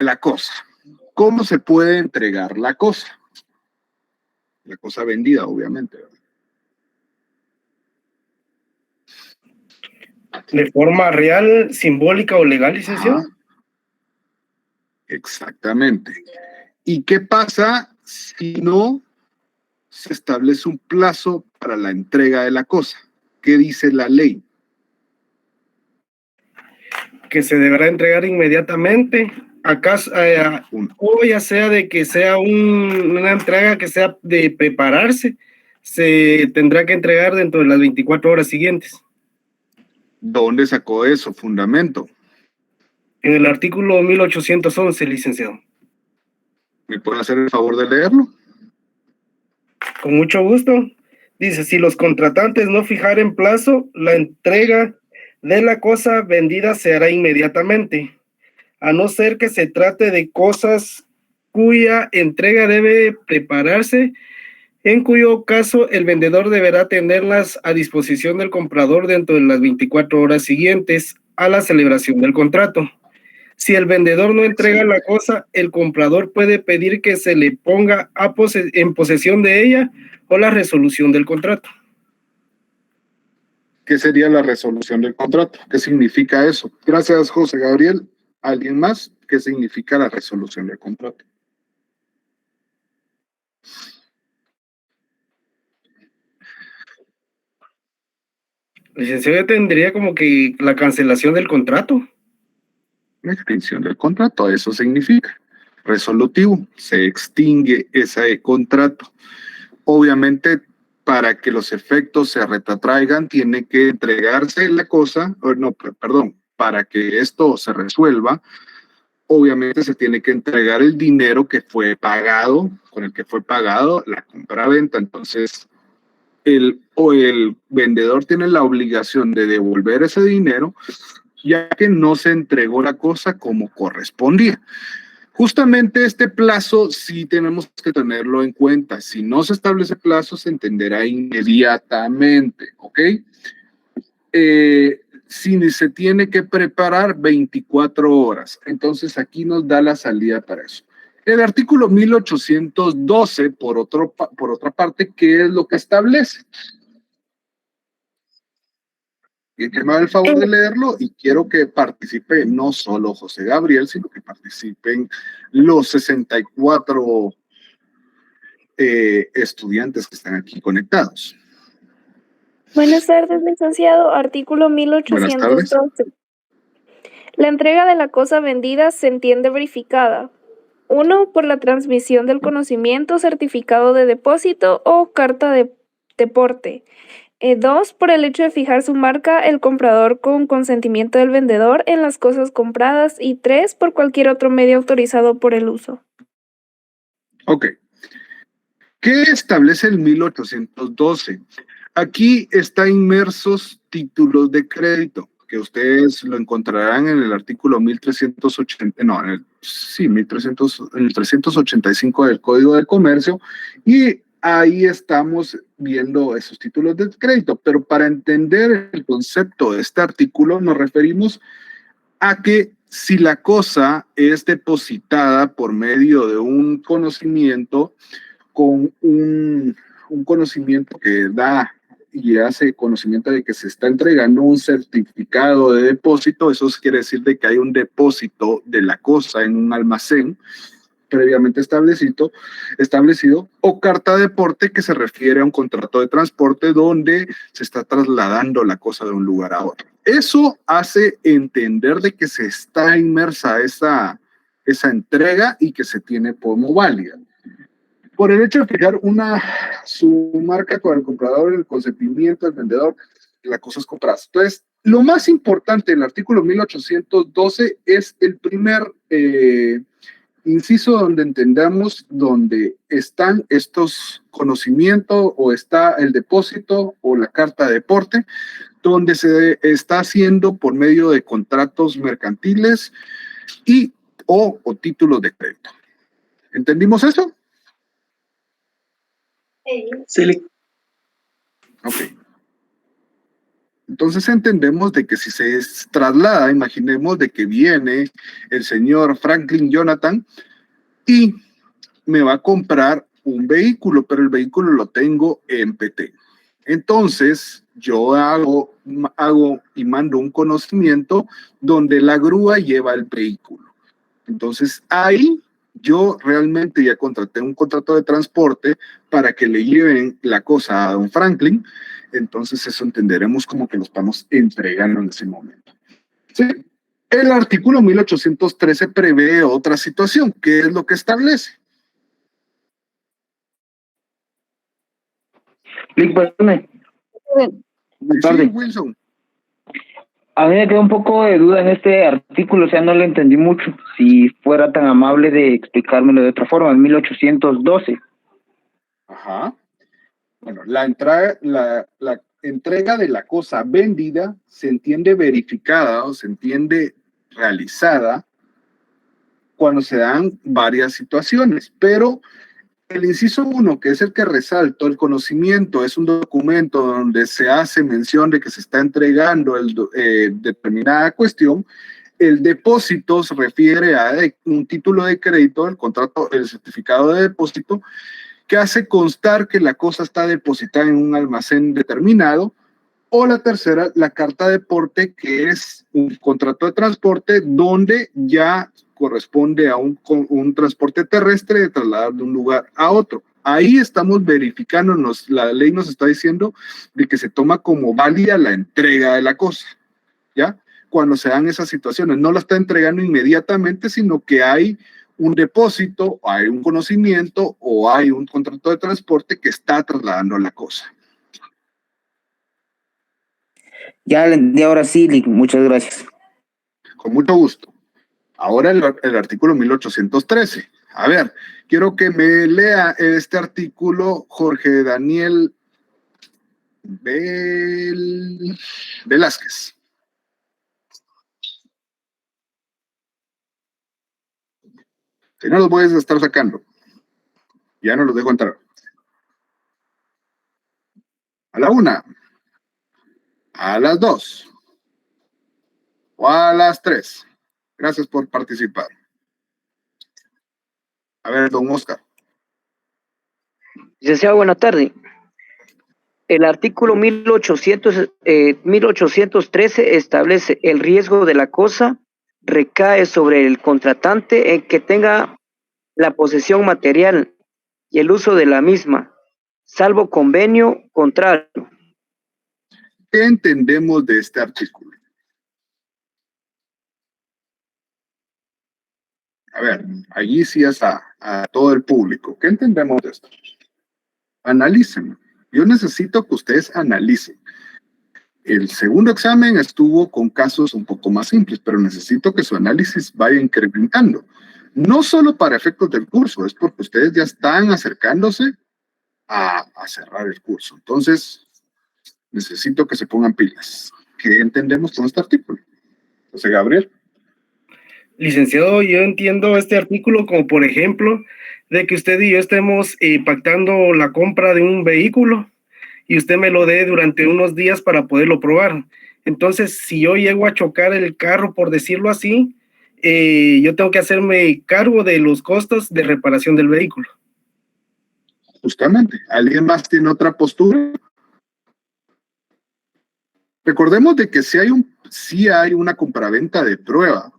la cosa. ¿Cómo se puede entregar la cosa? La cosa vendida, obviamente, ¿verdad? ¿De forma real, simbólica o legal, licenciado? Ajá, exactamente. ¿Y qué pasa si no se establece un plazo para la entrega de la cosa? ¿Qué dice la ley? Que se deberá entregar inmediatamente. ¿Acaso, o ya sea de que sea una entrega que sea de prepararse, se tendrá que entregar dentro de las 24 horas siguientes? ¿Dónde sacó eso? Fundamento. En el artículo 1811, licenciado. ¿Me puede hacer el favor de leerlo? Con mucho gusto. Dice, si los contratantes no fijaren plazo, la entrega de la cosa vendida se hará inmediatamente, a no ser que se trate de cosas cuya entrega debe prepararse, en cuyo caso el vendedor deberá tenerlas a disposición del comprador dentro de las 24 horas siguientes a la celebración del contrato. Si el vendedor no entrega la cosa, el comprador puede pedir que se le ponga en posesión de ella o la resolución del contrato. ¿Qué sería la resolución del contrato? ¿Qué significa eso? Gracias, José Gabriel. ¿Alguien más? ¿Qué significa la resolución del contrato? Licenciado, tendría como que la cancelación del contrato. La extinción del contrato, eso significa. Resolutivo, se extingue ese contrato. Obviamente, para que los efectos se retrotraigan, tiene que entregarse la cosa, no, perdón, para que esto se resuelva, obviamente se tiene que entregar el dinero que fue pagado, con el que fue pagado la compra-venta. Entonces, el vendedor tiene la obligación de devolver ese dinero, ya que no se entregó la cosa como correspondía. Justamente este plazo sí tenemos que tenerlo en cuenta. Si no se establece plazo, se entenderá inmediatamente, ¿ok? Si se tiene que preparar 24 horas. Entonces aquí nos da la salida para eso. El artículo 1812, por otra parte, ¿qué es lo que establece? Y que me haga el favor de leerlo y quiero que participe no solo José Gabriel, sino que participen los 64 estudiantes que están aquí conectados. Buenas tardes, licenciado. Artículo Buenas tardes. 1812. La entrega de la cosa vendida se entiende verificada. 1. Por la transmisión del conocimiento, certificado de depósito o carta de porte. 2. Por el hecho de fijar su marca el comprador con consentimiento del vendedor en las cosas compradas. Y 3. Por cualquier otro medio autorizado por el uso. Ok. ¿Qué establece el 1812? Aquí están inmersos títulos de crédito, que ustedes lo encontrarán en el artículo 1380, no, en el 385 del Código de Comercio, y ahí estamos viendo esos títulos de crédito. Pero para entender el concepto de este artículo, nos referimos a que si la cosa es depositada por medio de un conocimiento, con un conocimiento que da y hace conocimiento de que se está entregando un certificado de depósito, eso quiere decir de que hay un depósito de la cosa en un almacén previamente establecido, o carta de porte, que se refiere a un contrato de transporte donde se está trasladando la cosa de un lugar a otro. Eso hace entender de que se está inmersa esa entrega y que se tiene como válida. Por el hecho de fijar su marca con el comprador, el consentimiento del vendedor, la cosa es comprada. Entonces, lo más importante del artículo 1812 es el primer inciso donde entendamos donde están estos conocimientos o está el depósito o la carta de porte, donde se está haciendo por medio de contratos mercantiles y o títulos de crédito. ¿Entendimos eso? Sí. Ok. Entonces entendemos de que si se traslada, imaginemos de que viene el señor Franklin Jonathan y me va a comprar un vehículo, pero el vehículo lo tengo en PT. Entonces, yo hago y mando un conocimiento donde la grúa lleva el vehículo. Entonces, ahí yo realmente ya contraté un contrato de transporte para que le lleven la cosa a don Franklin. Entonces, eso entenderemos como que lo estamos entregando en ese momento. Sí. El artículo 1813 prevé otra situación, que es lo que establece. Perdone. Sí, Wilson. A mí me quedó un poco de duda en este artículo, o sea, no lo entendí mucho. Si fuera tan amable de explicármelo de otra forma, en 1812. Ajá. Bueno, la entrega de la cosa vendida se entiende verificada o se entiende realizada cuando se dan varias situaciones, pero el inciso 1, que es el que resalto, el conocimiento es un documento donde se hace mención de que se está entregando determinada cuestión. El depósito se refiere a un título de crédito, el contrato, el certificado de depósito, que hace constar que la cosa está depositada en un almacén determinado. O la tercera, la carta de porte, que es un contrato de transporte donde ya corresponde a un transporte terrestre de trasladar de un lugar a otro. Ahí estamos verificando, la ley nos está diciendo de que se toma como válida la entrega de la cosa, ¿ya? Cuando se dan esas situaciones, no la está entregando inmediatamente, sino que hay un depósito, hay un conocimiento o hay un contrato de transporte que está trasladando la cosa. Ya le entendí ahora sí, Lick, muchas gracias. Con mucho gusto. Ahora el artículo 1813. A ver, quiero que me lea este artículo Jorge Daniel Velázquez. Si no los voy a estar sacando. Ya no los dejo entrar. A la 1, a las 2 o a las 3. Gracias por participar. A ver, don Oscar. Licenciado, buena tarde. El artículo 1813 establece el riesgo de la cosa recae sobre el contratante en que tenga la posesión material y el uso de la misma, salvo convenio contrario. ¿Qué entendemos de este artículo? A ver, allí sí es a todo el público. ¿Qué entendemos de esto? Analicen. Yo necesito que ustedes analicen. El segundo examen estuvo con casos un poco más simples, pero necesito que su análisis vaya incrementando. No solo para efectos del curso, es porque ustedes ya están acercándose a cerrar el curso. Entonces, necesito que se pongan pilas. ¿Qué entendemos con este artículo? José Gabriel. Licenciado, yo entiendo este artículo como, por ejemplo, de que usted y yo estemos pactando la compra de un vehículo y usted me lo dé durante unos días para poderlo probar. Entonces, si yo llego a chocar el carro, por decirlo así, yo tengo que hacerme cargo de los costos de reparación del vehículo. Justamente. ¿Alguien más tiene otra postura? Recordemos de que sí hay una compraventa de prueba,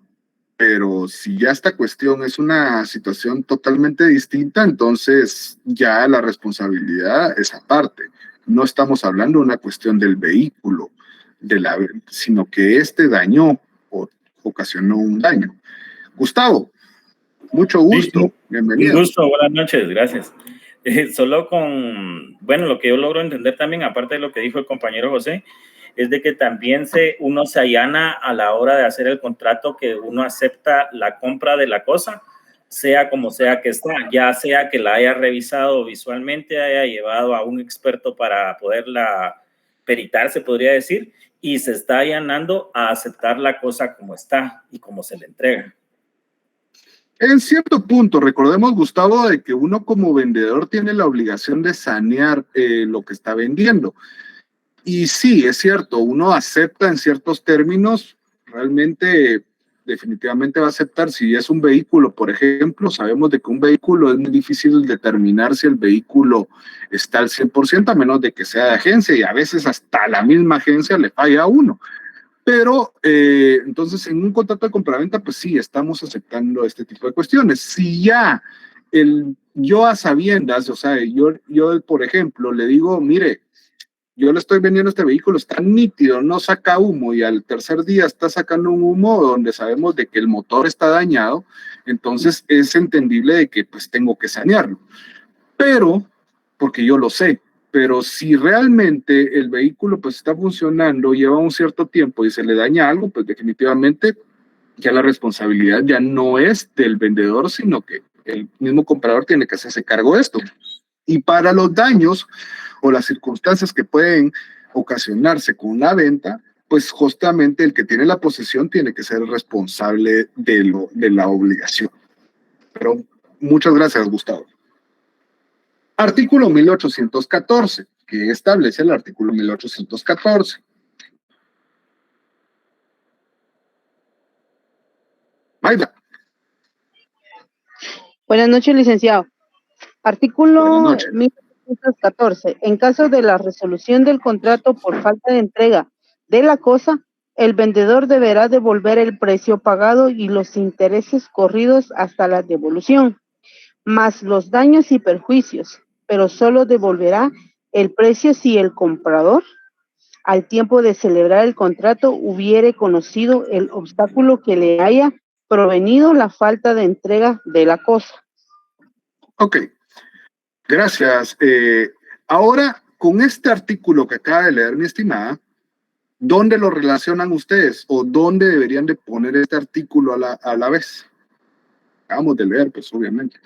pero si ya esta cuestión es una situación totalmente distinta, entonces ya la responsabilidad es aparte. No estamos hablando de una cuestión del vehículo, sino que dañó o ocasionó un daño. Gustavo, mucho gusto. Sí, bienvenido. Un gusto, buenas noches, gracias. Solo bueno, lo que yo logro entender también, aparte de lo que dijo el compañero José, es de que también uno se allana a la hora de hacer el contrato, que uno acepta la compra de la cosa, sea como sea que está, ya sea que la haya revisado visualmente, haya llevado a un experto para poderla peritar, se podría decir, y se está allanando a aceptar la cosa como está y como se le entrega. En cierto punto, recordemos, Gustavo, de que uno como vendedor tiene la obligación de sanear lo que está vendiendo. Y sí, es cierto, uno acepta en ciertos términos, realmente, definitivamente va a aceptar. Si es un vehículo, por ejemplo, sabemos de que un vehículo es muy difícil determinar si el vehículo está al 100%, a menos de que sea de agencia, y a veces hasta la misma agencia le falla a uno. Pero entonces en un contrato de compraventa, pues sí, estamos aceptando este tipo de cuestiones. Si ya yo a sabiendas, o sea, yo por ejemplo le digo, mire, yo le estoy vendiendo este vehículo, está nítido, no saca humo, y al tercer día está sacando un humo donde sabemos de que el motor está dañado, entonces es entendible de que pues tengo que sanearlo. Pero, porque yo lo sé, pero si realmente el vehículo pues está funcionando, lleva un cierto tiempo y se le daña algo, pues definitivamente ya la responsabilidad ya no es del vendedor, sino que el mismo comprador tiene que hacerse cargo de esto. Y para los daños o las circunstancias que pueden ocasionarse con la venta, pues justamente el que tiene la posesión tiene que ser el responsable de la obligación. Pero muchas gracias, Gustavo. Artículo 1814, que establece el artículo 1814. Maida. Buenas noches, licenciado. Buenas Artículo noches. 1814. En caso de la resolución del contrato por falta de entrega de la cosa, el vendedor deberá devolver el precio pagado y los intereses corridos hasta la devolución, más los daños y perjuicios, pero solo devolverá el precio si el comprador, al tiempo de celebrar el contrato, hubiere conocido el obstáculo que le haya provenido la falta de entrega de la cosa. Ok, gracias. Ahora, con este artículo que acaba de leer mi estimada, ¿dónde lo relacionan ustedes o dónde deberían de poner este artículo a la vez? Acabamos de leer, pues obviamente.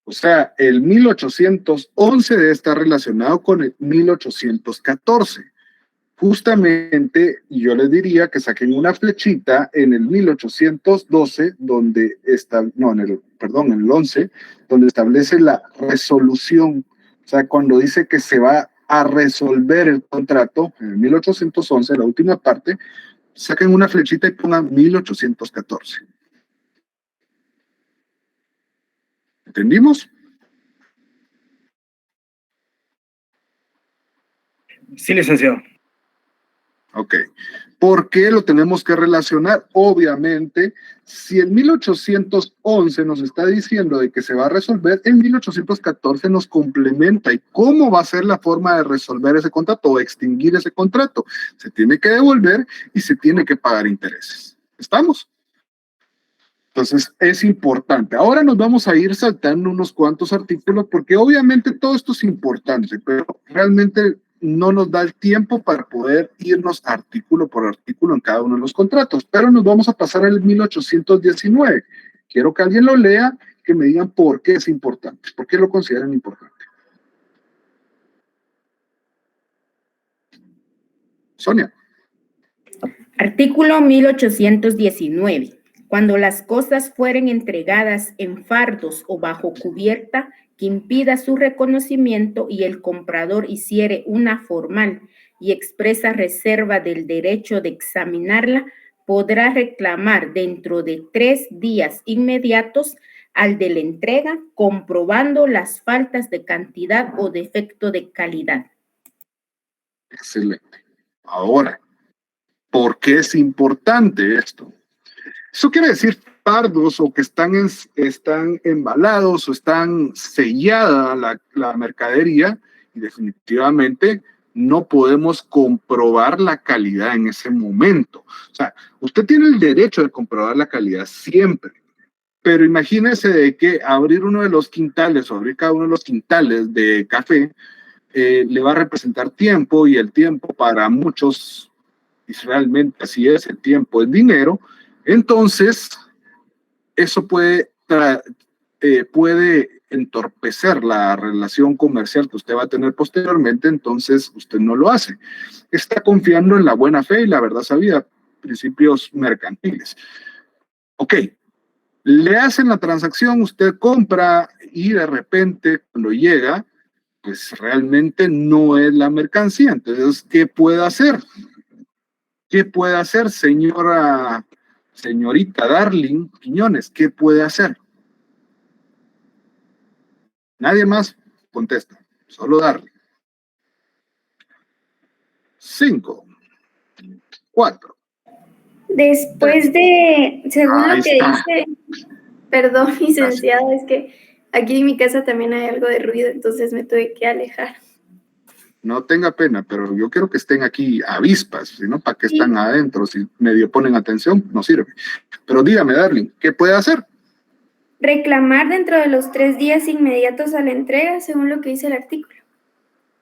O sea, el 1811 debe estar relacionado con el 1814. Justamente, yo les diría que saquen una flechita en el 1812, donde está, no, en el 11, donde establece la resolución. O sea, cuando dice que se va a resolver el contrato, en el 1811, la última parte, saquen una flechita y pongan 1814. ¿Entendimos? Sí, licenciado. Ok. ¿Por qué lo tenemos que relacionar? Obviamente, si en 1811 nos está diciendo de que se va a resolver, en 1814 nos complementa. ¿Y cómo va a ser la forma de resolver ese contrato o extinguir ese contrato? Se tiene que devolver y se tiene que pagar intereses. ¿Estamos? Entonces, es importante. Ahora nos vamos a ir saltando unos cuantos artículos porque obviamente todo esto es importante, pero realmente no nos da el tiempo para poder irnos artículo por artículo en cada uno de los contratos, pero nos vamos a pasar al 1819. Quiero que alguien lo lea, que me digan por qué es importante, por qué lo consideran importante. Sonia. Artículo 1819. Cuando las cosas fueren entregadas en fardos o bajo cubierta que impida su reconocimiento y el comprador hiciere una formal y expresa reserva del derecho de examinarla, podrá reclamar dentro de 3 días inmediatos al de la entrega, comprobando las faltas de cantidad o defecto de calidad. Excelente. Ahora, ¿por qué es importante esto? Eso quiere decir fardos o que están embalados o están sellada la mercadería, y definitivamente no podemos comprobar la calidad en ese momento. O sea, usted tiene el derecho de comprobar la calidad siempre, pero imagínese de que abrir uno de los quintales o abrir cada uno de los quintales de café le va a representar tiempo, y el tiempo para muchos, y realmente así es, el tiempo es dinero. Entonces, eso puede entorpecer la relación comercial que usted va a tener posteriormente, entonces usted no lo hace. Está confiando en la buena fe y la verdad sabida, principios mercantiles. Ok, le hacen la transacción, usted compra y de repente cuando llega pues realmente no es la mercancía. Entonces, ¿qué puede hacer? ¿Qué puede hacer, señorita Darling Quiñones? ¿Qué puede hacer? Nadie más contesta, solo Darling. 5, 4. Después de, según Ahí lo que está. dice, perdón, Gracias. licenciado, es que aquí en mi casa también hay algo de ruido, entonces me tuve que alejar. No tenga pena, pero yo quiero que estén aquí avispas, si no, ¿para qué Sí. están adentro? Si medio ponen atención, no sirve. Pero dígame, Darling, ¿qué puede hacer? Reclamar dentro de los 3 días inmediatos a la entrega, según lo que dice el artículo.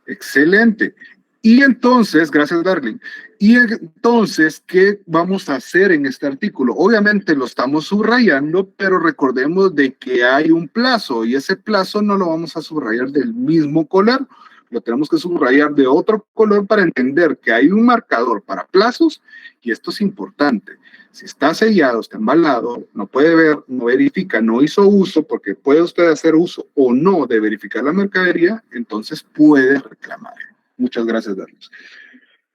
Excelente. Y entonces, gracias, Darling. Y entonces, ¿qué vamos a hacer en este artículo? Obviamente lo estamos subrayando, pero recordemos de que hay un plazo y ese plazo no lo vamos a subrayar del mismo color, lo tenemos que subrayar de otro color para entender que hay un marcador para plazos y esto es importante. Si está sellado, está embalado, no puede ver, no verifica, no hizo uso, porque puede usted hacer uso o no de verificar la mercadería, entonces puede reclamar. Muchas gracias, Darlos.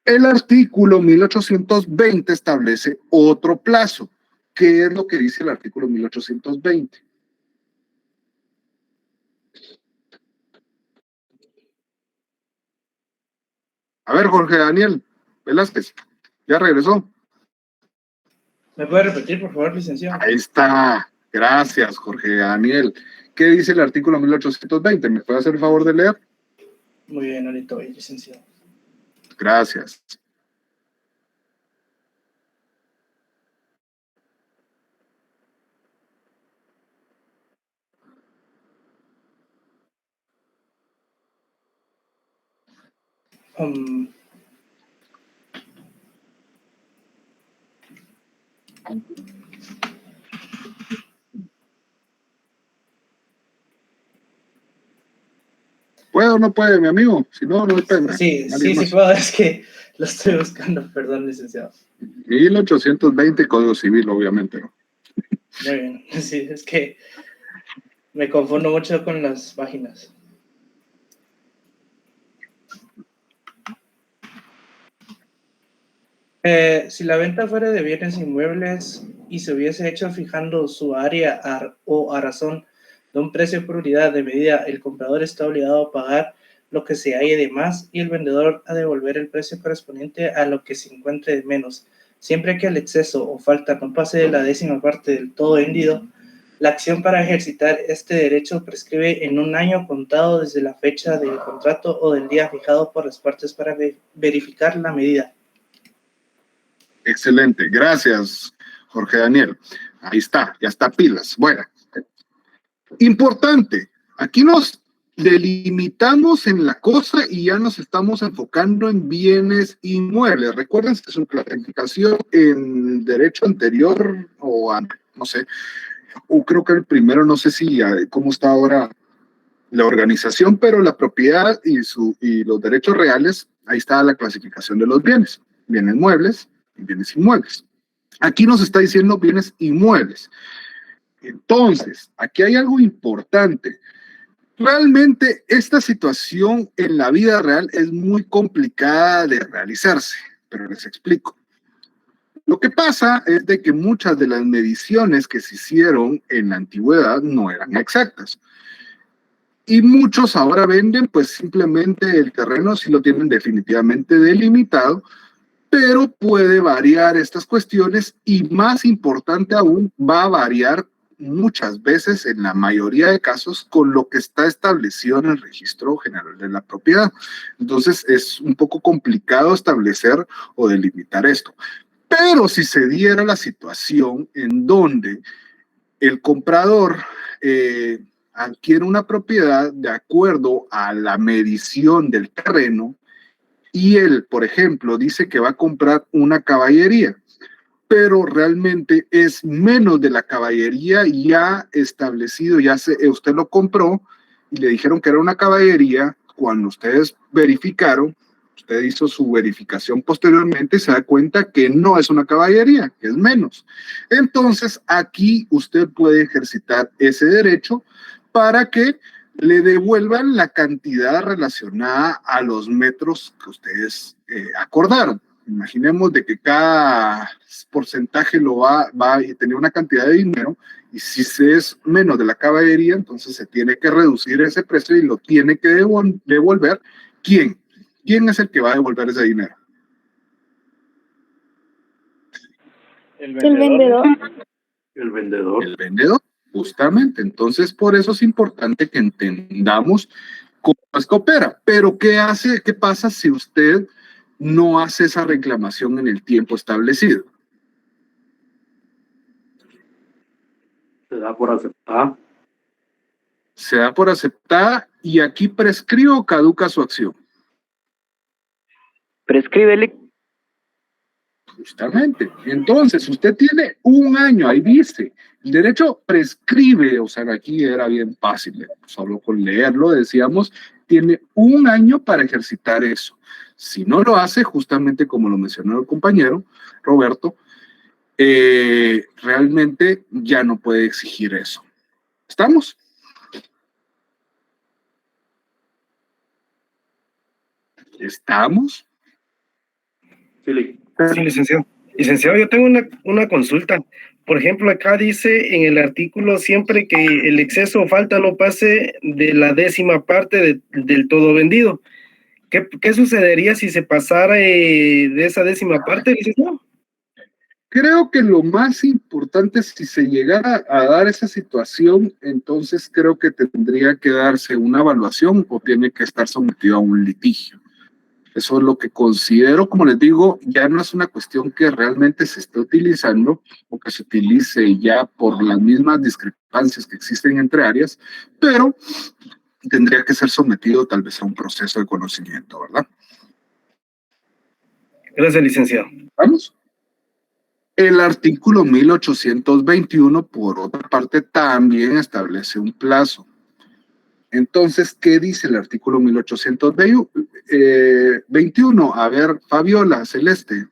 El artículo 1820 establece otro plazo. ¿Qué es lo que dice el artículo 1820? A ver, Jorge Daniel Velázquez, ¿ya regresó? ¿Me puede repetir, por favor, licenciado? Ahí está. Gracias, Jorge Daniel. ¿Qué dice el artículo 1820? ¿Me puede hacer el favor de leer? Muy bien, ahorita voy, licenciado. Gracias. ¿Puede o no puede, mi amigo? Si no, no hay pena. Sí Nadie más. puedo, es que lo estoy buscando, perdón, licenciado. 1820, Código Civil, obviamente, ¿no? Muy bien, sí, es que me confundo mucho con las páginas. Si la venta fuera de bienes inmuebles y se hubiese hecho fijando su área o a razón de un precio por unidad de medida, el comprador está obligado a pagar lo que se halle de más y el vendedor a devolver el precio correspondiente a lo que se encuentre de menos. Siempre que el exceso o falta no pase de la 10ª parte del todo vendido, la acción para ejercitar este derecho prescribe en 1 año contado desde la fecha del contrato o del día fijado por las partes para verificar la medida. Excelente, gracias, Jorge Daniel. Ahí está, ya está pilas. Bueno, importante, aquí nos delimitamos en la cosa y ya nos estamos enfocando en bienes inmuebles. Recuerden que su clasificación en derecho anterior o no sé, o creo que el primero, no sé si cómo está ahora la organización, pero la propiedad y los derechos reales, ahí está la clasificación de los bienes muebles y bienes inmuebles. Aquí nos está diciendo bienes inmuebles. Entonces, aquí hay algo importante. Realmente esta situación en la vida real es muy complicada de realizarse, pero les explico. Lo que pasa es de que muchas de las mediciones que se hicieron en la antigüedad no eran exactas. Y muchos ahora venden pues simplemente el terreno si lo tienen definitivamente delimitado, pero puede variar estas cuestiones y más importante aún, va a variar muchas veces, en la mayoría de casos, con lo que está establecido en el Registro General de la Propiedad. Entonces es un poco complicado establecer o delimitar esto. Pero si se diera la situación en donde el comprador adquiere una propiedad de acuerdo a la medición del terreno, y él, por ejemplo, dice que va a comprar una caballería, pero realmente es menos de la caballería ya establecido, usted lo compró y le dijeron que era una caballería. Cuando ustedes verificaron, usted hizo su verificación posteriormente y se da cuenta que no es una caballería, que es menos. Entonces, aquí usted puede ejercitar ese derecho para que le devuelvan la cantidad relacionada a los metros que ustedes acordaron. Imaginemos de que cada porcentaje lo va a tener una cantidad de dinero, y si se es menos de la caballería, entonces se tiene que reducir ese precio y lo tiene que devolver. ¿Quién? ¿Quién es el que va a devolver ese dinero? El vendedor. El vendedor. El vendedor, justamente. Entonces, por eso es importante que entendamos cómo es que opera. Pero, ¿qué pasa si usted no hace esa reclamación en el tiempo establecido? Se da por aceptar. Se da por aceptada, y aquí prescribe o caduca su acción. Prescríbele. Justamente. Entonces, usted tiene un año, ahí dice, el derecho prescribe, o sea, aquí era bien fácil, solo con leerlo decíamos, tiene un año para ejercitar eso. Si no lo hace, justamente como lo mencionó el compañero Roberto, realmente ya no puede exigir eso. ¿Estamos? ¿Estamos? Sí, licenciado. Licenciado, yo tengo una consulta. Por ejemplo, acá dice en el artículo siempre que el exceso o falta no pase de la 10ª parte del todo vendido. ¿Qué sucedería si se pasara de esa 10ª parte, licenciado? Creo que lo más importante, si se llegara a dar esa situación, entonces creo que tendría que darse una evaluación o tiene que estar sometido a un litigio. Eso es lo que considero, como les digo, ya no es una cuestión que realmente se esté utilizando o que se utilice ya por las mismas discrepancias que existen entre áreas, pero tendría que ser sometido tal vez a un proceso de conocimiento, ¿verdad? Gracias, licenciado. Vamos. El artículo 1821, por otra parte, también establece un plazo. Entonces, ¿qué dice el artículo 1821? A ver, Fabiola, Celeste.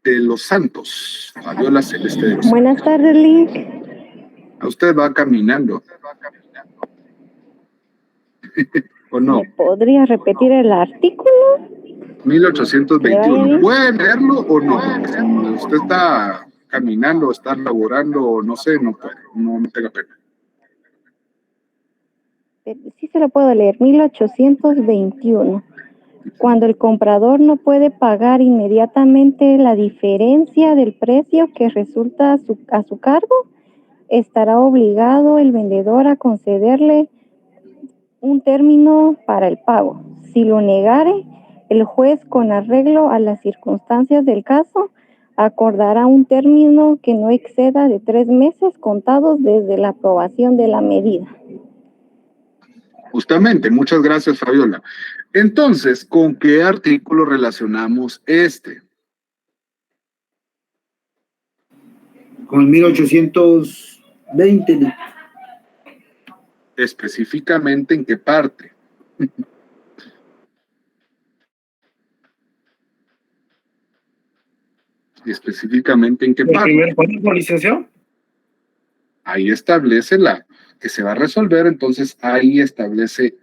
De los Santos. Fabiola Celeste de los Santos. Buenas tardes, Lick. A usted va caminando. ¿O no? ¿Me podría repetir el artículo? 1821. ¿Puede leerlo o no? Usted está caminando, está laborando, no sé, no puede, no tenga pena. Sí se lo puedo leer. 1821. Cuando el comprador no puede pagar inmediatamente la diferencia del precio que resulta a su cargo, estará obligado el vendedor a concederle un término para el pago. Si lo negare, el juez, con arreglo a las circunstancias del caso, acordará un término que no exceda de 3 meses contados desde la aprobación de la medida. Justamente, muchas gracias, Fabiola. Entonces, ¿con qué artículo relacionamos este? Con el 1820. Específicamente, ¿en qué parte? Específicamente, ¿en qué parte? ¿El primer párrafo, licenciado? Ahí establece que se va a resolver, entonces ahí establece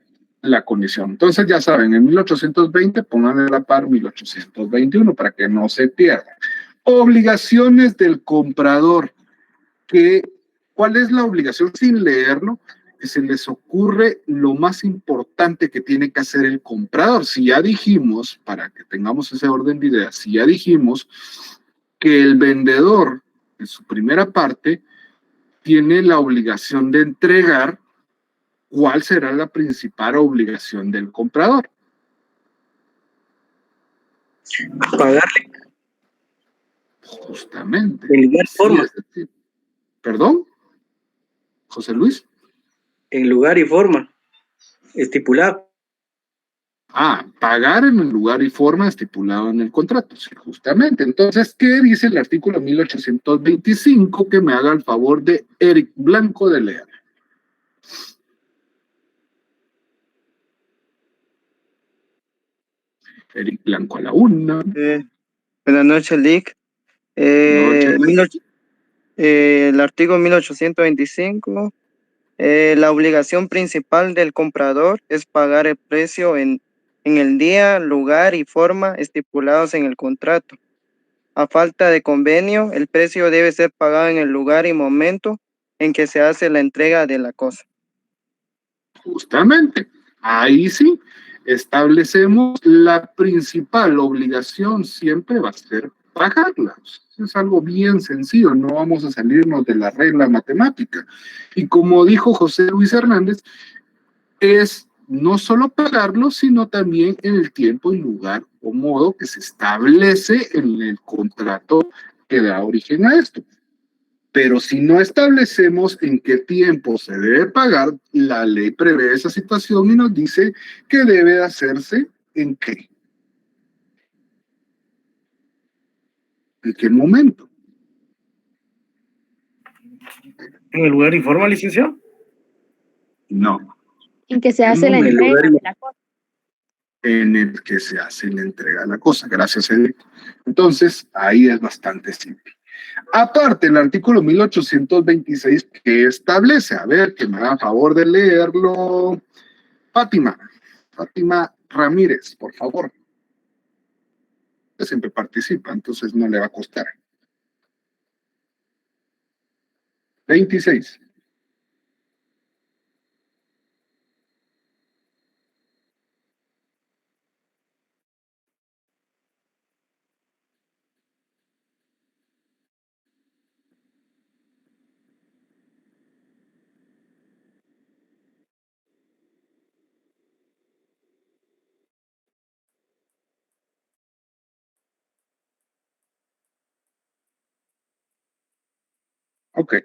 la condición. Entonces ya saben, en 1820 pongan a la par 1821 para que no se pierda. Obligaciones del comprador. ¿Cuál es la obligación? Sin leerlo, que se les ocurre lo más importante que tiene que hacer el comprador. Si ya dijimos, para que tengamos ese orden de ideas, si ya dijimos que el vendedor, en su primera parte, tiene la obligación de entregar, ¿cuál será la principal obligación del comprador? Pagarle. Justamente. En lugar y forma. Sí, ¿perdón? José Luis. En lugar y forma. Estipulado. Pagar en el lugar y forma estipulado en el contrato, sí, justamente. Entonces, ¿qué dice el artículo 1825? Que me haga el favor de Eric Blanco de leer. Eric Blanco a la una. Buenas noches, Lick. El artículo 1825, la obligación principal del comprador es pagar el precio en el día, lugar y forma estipulados en el contrato. A falta de convenio, el precio debe ser pagado en el lugar y momento en que se hace la entrega de la cosa. Justamente, ahí sí, establecemos la principal obligación siempre va a ser pagarla. Es algo bien sencillo, no vamos a salirnos de la regla matemática. Y como dijo José Luis Hernández, es no solo pagarlo, sino también en el tiempo y lugar o modo que se establece en el contrato que da origen a esto. Pero si no establecemos en qué tiempo se debe pagar, la ley prevé esa situación y nos dice que debe hacerse en qué. ¿En qué momento? ¿En el lugar y forma, licenciado? No. En que se hace la En el entrega lugar y- de la cosa. En el que se hace la entrega de la cosa. Gracias, Edith. Entonces, ahí es bastante simple. Aparte, el artículo 1826 que establece, a ver, que me haga favor de leerlo, Fátima Ramírez, por favor. Usted siempre participa, entonces no le va a costar. 26. Ok.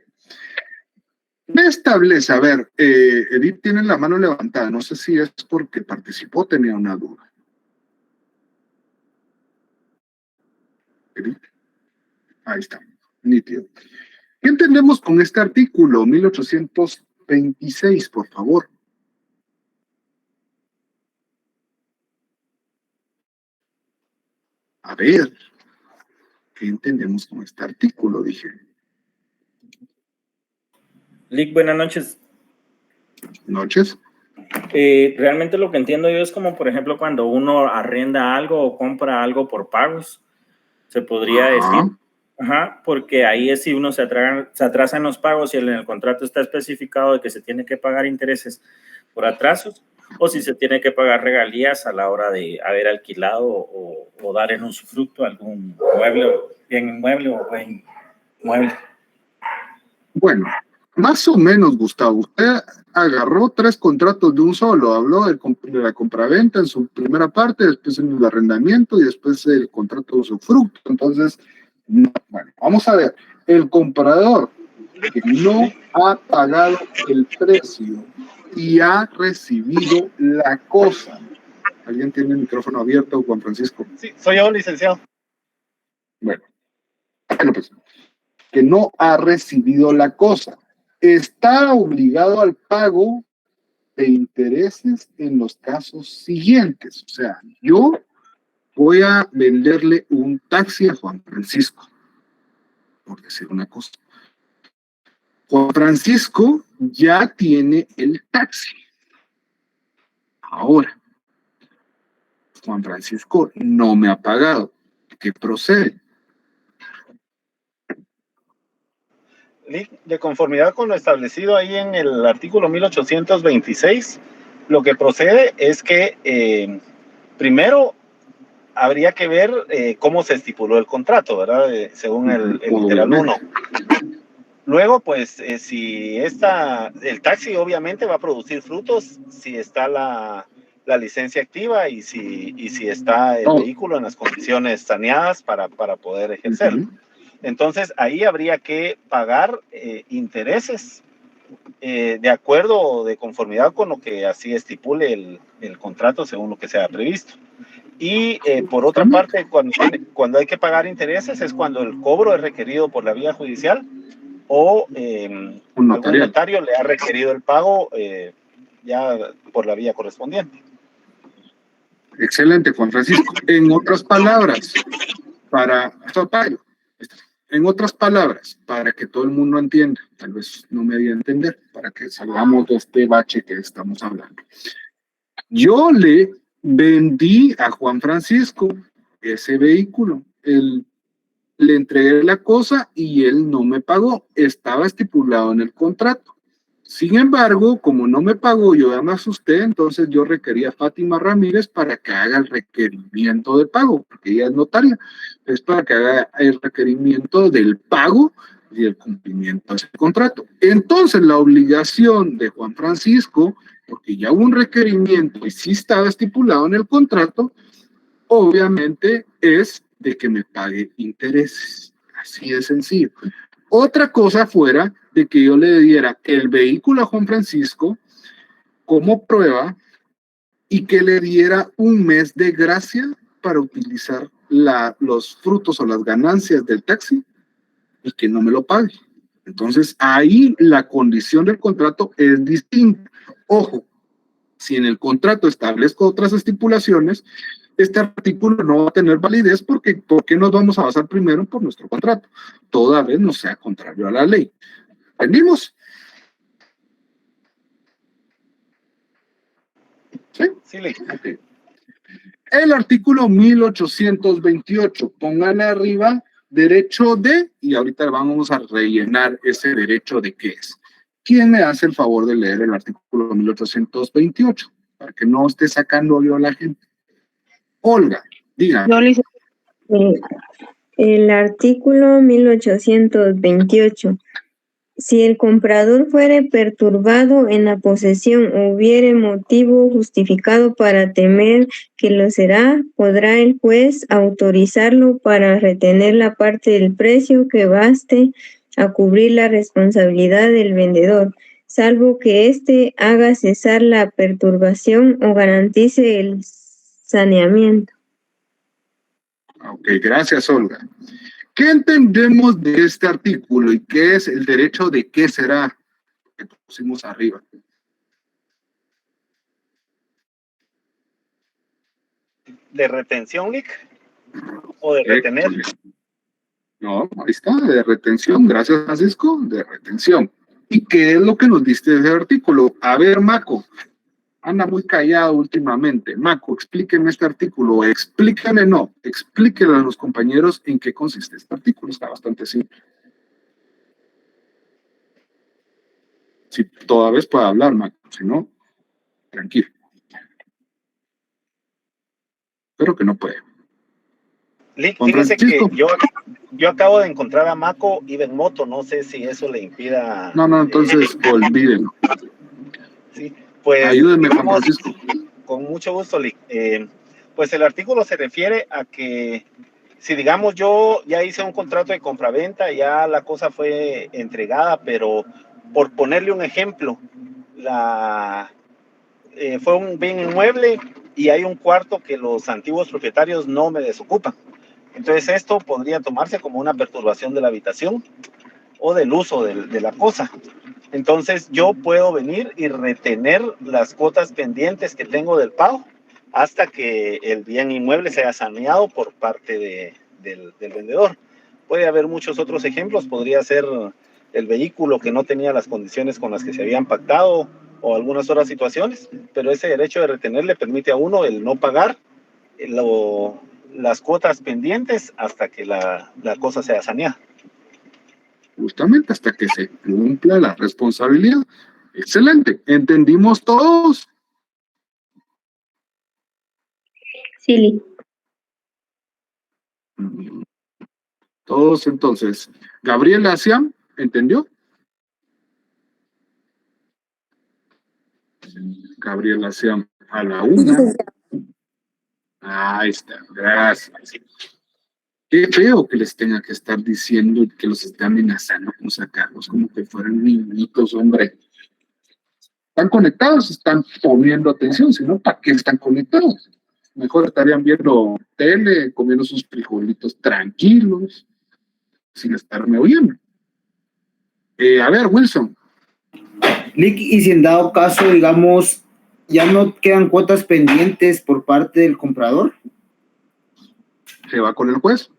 Me establece, a ver, Edith tiene la mano levantada, no sé si es porque participó, tenía una duda. Edith, ahí está, nítido. ¿Qué entendemos con este artículo 1826, por favor? A ver, ¿qué entendemos con este artículo? Dije. Lick, buenas noches. Noches. Realmente lo que entiendo yo es como, por ejemplo, cuando uno arrenda algo o compra algo por pagos, se podría decir, porque ahí es si uno se atrasa en los pagos y en el contrato está especificado de que se tiene que pagar intereses por atrasos o si se tiene que pagar regalías a la hora de haber alquilado o dar en usufructo algún mueble, bien inmueble o buen mueble. Bueno, más o menos, Gustavo, usted agarró 3 contratos de un solo, habló de la compraventa en su primera parte, después en el arrendamiento y después el contrato de usufructo. Entonces, no, bueno, vamos a ver, el comprador que no ha pagado el precio y ha recibido la cosa. ¿Alguien tiene el micrófono abierto, Juan Francisco? Sí, soy yo, licenciado. Bueno, pues, que no ha recibido la cosa, está obligado al pago de intereses en los casos siguientes. O sea, yo voy a venderle un taxi a Juan Francisco, por decir una cosa. Juan Francisco ya tiene el taxi. Ahora, Juan Francisco no me ha pagado. ¿Qué procede? De conformidad con lo establecido ahí en el artículo 1826, lo que procede es que primero habría que ver cómo se estipuló el contrato, ¿verdad? Según el literal 1. Luego, pues, si el taxi obviamente va a producir frutos, si está la licencia activa y si está el vehículo en las condiciones saneadas para poder ejercerlo. Entonces, ahí habría que pagar intereses de acuerdo o de conformidad con lo que así estipule el contrato según lo que sea previsto. Y por otra parte, cuando hay que pagar intereses es cuando el cobro es requerido por la vía judicial o algún notario le ha requerido el pago ya por la vía correspondiente. Excelente, Juan Francisco. En otras palabras, para En otras palabras, para que todo el mundo entienda, tal vez no me di a entender, para que salgamos de este bache que estamos hablando. Yo le vendí a Juan Francisco ese vehículo, le entregué la cosa y él no me pagó, estaba estipulado en el contrato. Sin embargo, como no me pagó, yo ya me asusté, entonces yo requería a Fátima Ramírez para que haga el requerimiento de pago, porque ella es notaria, es para que haga el requerimiento del pago y el cumplimiento de ese contrato. Entonces, la obligación de Juan Francisco, porque ya hubo un requerimiento y sí estaba estipulado en el contrato, obviamente es de que me pague intereses. Así de sencillo. Otra cosa fuera de que yo le diera el vehículo a Juan Francisco como prueba y que le diera un mes de gracia para utilizar los frutos o las ganancias del taxi y que no me lo pague. Entonces ahí la condición del contrato es distinta. Ojo, si en el contrato establezco otras estipulaciones, este artículo no va a tener validez porque ¿por qué nos vamos a basar primero por nuestro contrato? Toda vez no sea contrario a la ley. ¿Entendimos? ¿Sí? Sí, ley. Okay. El artículo 1828, pónganle arriba derecho de, y ahorita vamos a rellenar ese derecho de qué es. ¿Quién me hace el favor de leer el artículo 1828? Para que no esté sacando yo a la gente. Olga, diga. El artículo 1828. Si el comprador fuere perturbado en la posesión o hubiere motivo justificado para temer que lo será, podrá el juez autorizarlo para retener la parte del precio que baste a cubrir la responsabilidad del vendedor, salvo que éste haga cesar la perturbación o garantice el saneamiento. Ok, gracias, Olga. ¿Qué entendemos de este artículo y qué es el derecho de qué será que pusimos arriba? ¿De retención, Nick? ¿O de retener? No, ahí está, de retención. Gracias, Francisco, de retención. ¿Y qué es lo que nos diste ese artículo? A ver, Maco, anda muy callado últimamente. Maco, explíqueme este artículo. Explíquenle a los compañeros en qué consiste este artículo. Está bastante simple. Si todavía puede hablar, Maco. Si no, tranquilo. Pero que no puede. Fíjese que yo acabo de encontrar a Maco, iba en moto. No sé si eso le impida... No, entonces olvídenlo. Sí. Pues, ayúdenme, Juan Francisco. Con mucho gusto, Lick. Pues el artículo se refiere a que si digamos yo ya hice un contrato de compraventa, ya la cosa fue entregada, pero por ponerle un ejemplo, fue un bien inmueble y hay un cuarto que los antiguos propietarios no me desocupan. Entonces esto podría tomarse como una perturbación de la habitación o del uso de la cosa. Entonces yo puedo venir y retener las cuotas pendientes que tengo del pago hasta que el bien inmueble sea saneado por parte del vendedor. Puede haber muchos otros ejemplos, podría ser el vehículo que no tenía las condiciones con las que se habían pactado o algunas otras situaciones, pero ese derecho de retener le permite a uno el no pagar las cuotas pendientes hasta que la cosa sea saneada. Justamente hasta que se cumpla la responsabilidad. Excelente. ¿Entendimos todos? Sí. Todos entonces. Gabriela Siam, ¿entendió? Gabriela Siam, a la una. Ahí está, gracias. Qué feo que les tenga que estar diciendo y que los esté amenazando con sacarlos como que fueran niñitos, hombre. Están conectados, están poniendo atención, si no, ¿para qué están conectados? Mejor estarían viendo tele, comiendo sus frijolitos tranquilos, sin estarme oyendo. A ver, Wilson. Lick, y si en dado caso, digamos, ya no quedan cuotas pendientes por parte del comprador, se va con el juez.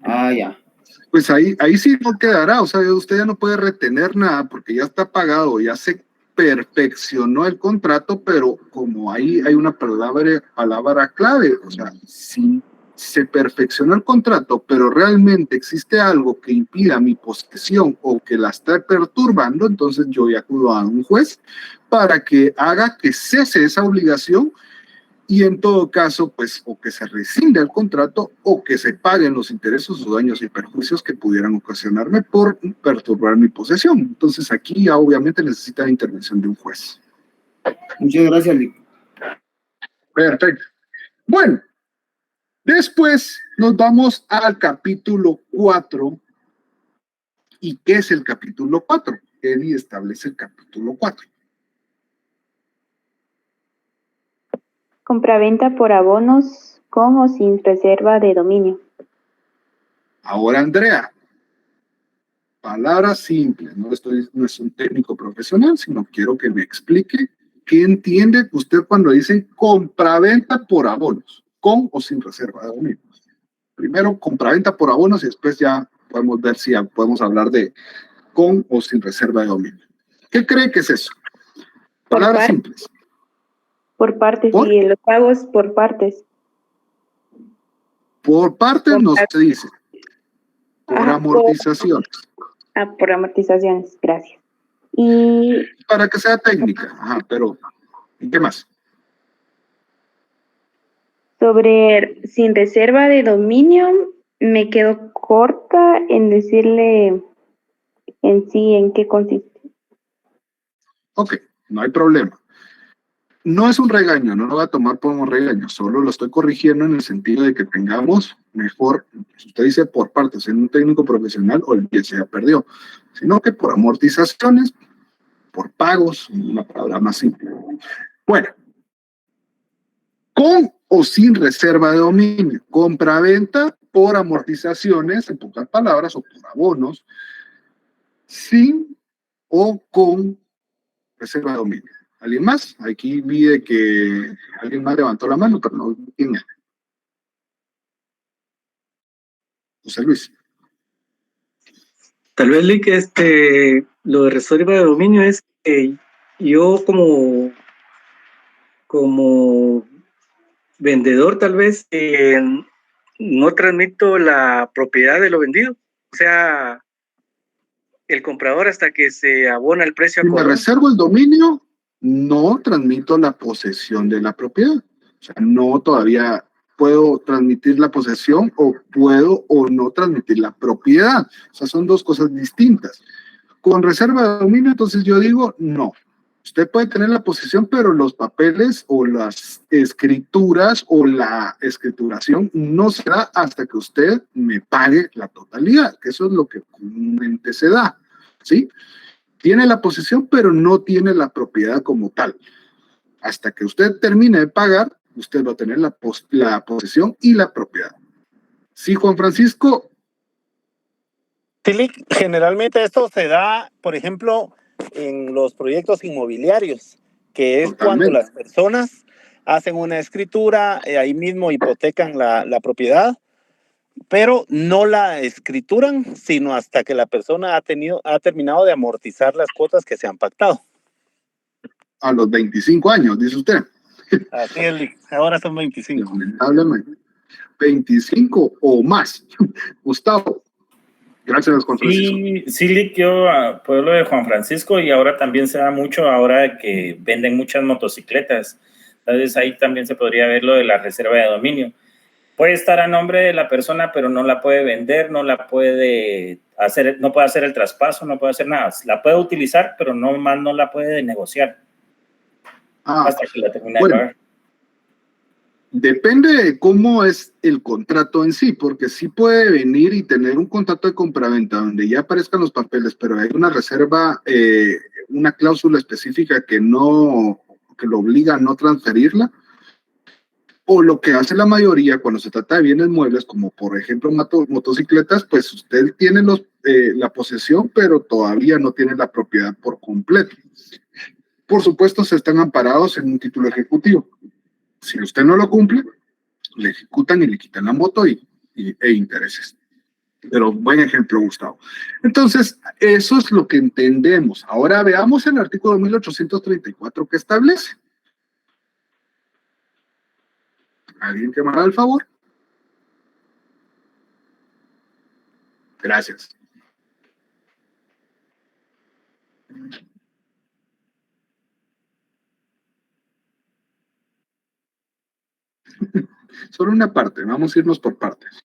Ah, ya. Pues ahí sí no quedará, o sea, usted ya no puede retener nada porque ya está pagado, ya se perfeccionó el contrato, pero como ahí hay una palabra clave, o sea, si se perfeccionó el contrato, pero realmente existe algo que impida mi posesión o que la está perturbando, entonces yo ya acudo a un juez para que haga que cese esa obligación y en todo caso, pues, o que se rescinde el contrato o que se paguen los intereses o daños y perjuicios que pudieran ocasionarme por perturbar mi posesión. Entonces aquí ya obviamente necesita la intervención de un juez. Muchas gracias, Lick. Perfecto. Bueno, después nos vamos al capítulo 4. ¿Y qué es el capítulo 4? Eddie establece el capítulo 4. Compraventa por abonos con o sin reserva de dominio. Ahora, Andrea, palabras simples, no es un técnico profesional, sino quiero que me explique qué entiende usted cuando dice compraventa por abonos, con o sin reserva de dominio. Primero, compraventa por abonos y después ya podemos ver si podemos hablar de con o sin reserva de dominio. ¿Qué cree que es eso? Palabras simples. Por partes, sí, los pagos por partes. Por partes no se dice. Por amortizaciones. Por amortizaciones, gracias. Y para que sea técnica, pero ¿y qué más? Sobre sin reserva de dominio, me quedo corta en decirle en sí en qué consiste. Ok, no hay problema. No es un regaño, no lo voy a tomar como regaño, solo lo estoy corrigiendo en el sentido de que tengamos mejor, si usted dice por partes en un técnico profesional, olvídese, ya perdió, sino que por amortizaciones, por pagos, una palabra más simple. Bueno, con o sin reserva de dominio, compra-venta por amortizaciones, en pocas palabras, o por abonos, sin o con reserva de dominio. ¿Alguien más? Aquí vi de que alguien más levantó la mano, pero no quién es. José Luis. Tal vez, Lick, lo de reserva de dominio es que yo como vendedor tal vez no transmito la propiedad de lo vendido. O sea, el comprador hasta que se abona el precio. Si me reservo el dominio, no transmito la posesión de la propiedad. O sea, no todavía puedo transmitir la posesión o puedo o no transmitir la propiedad. O sea, son dos cosas distintas. Con reserva de dominio, entonces yo digo, no. Usted puede tener la posesión, pero los papeles o las escrituras o la escrituración no se da hasta que usted me pague la totalidad, que eso es lo que comúnmente se da, ¿sí? Tiene la posesión, pero no tiene la propiedad como tal. Hasta que usted termine de pagar, usted va a tener la posesión y la propiedad. Sí, Juan Francisco. Sí, generalmente esto se da, por ejemplo, en los proyectos inmobiliarios, que es cuando las personas hacen una escritura, ahí mismo hipotecan la propiedad, pero no la escrituran, sino hasta que la persona ha terminado de amortizar las cuotas que se han pactado. A los 25 años, dice usted. Así es, ahora son 25. Lamentablemente. 25 o más. Gustavo. Gracias, Juan Francisco. Sí, Lick, yo por lo de Juan Francisco, y ahora también se da mucho ahora de que venden muchas motocicletas. Entonces ahí también se podría ver lo de la reserva de dominio. Puede estar a nombre de la persona, pero no la puede vender, no puede hacer el traspaso, no puede hacer nada. La puede utilizar, pero no la puede negociar hasta que la termine de pagar. Depende de cómo es el contrato en sí, porque sí puede venir y tener un contrato de compraventa donde ya aparezcan los papeles, pero hay una reserva, una cláusula específica que lo obliga a no transferirla. O lo que hace la mayoría cuando se trata de bienes muebles, como por ejemplo motocicletas, pues usted tiene la posesión, pero todavía no tiene la propiedad por completo. Por supuesto, se están amparados en un título ejecutivo. Si usted no lo cumple, le ejecutan y le quitan la moto e intereses. Pero buen ejemplo, Gustavo. Entonces, eso es lo que entendemos. Ahora veamos el artículo 1834 que establece. ¿Alguien que me haga el favor? Gracias. Solo una parte, vamos a irnos por partes.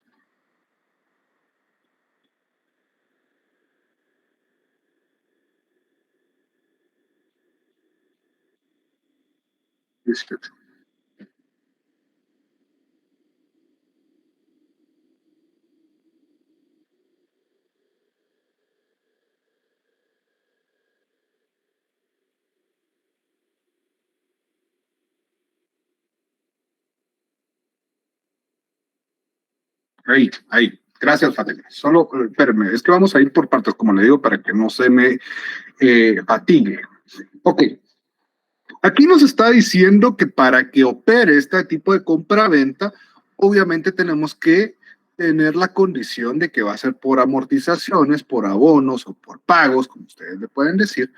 Listo. Ahí. Gracias, Fátima. Solo, espérame, es que vamos a ir por partes, como le digo, para que no se me fatigue. Ok. Aquí nos está diciendo que para que opere este tipo de compra-venta, obviamente tenemos que tener la condición de que va a ser por amortizaciones, por abonos o por pagos, como ustedes le pueden decir.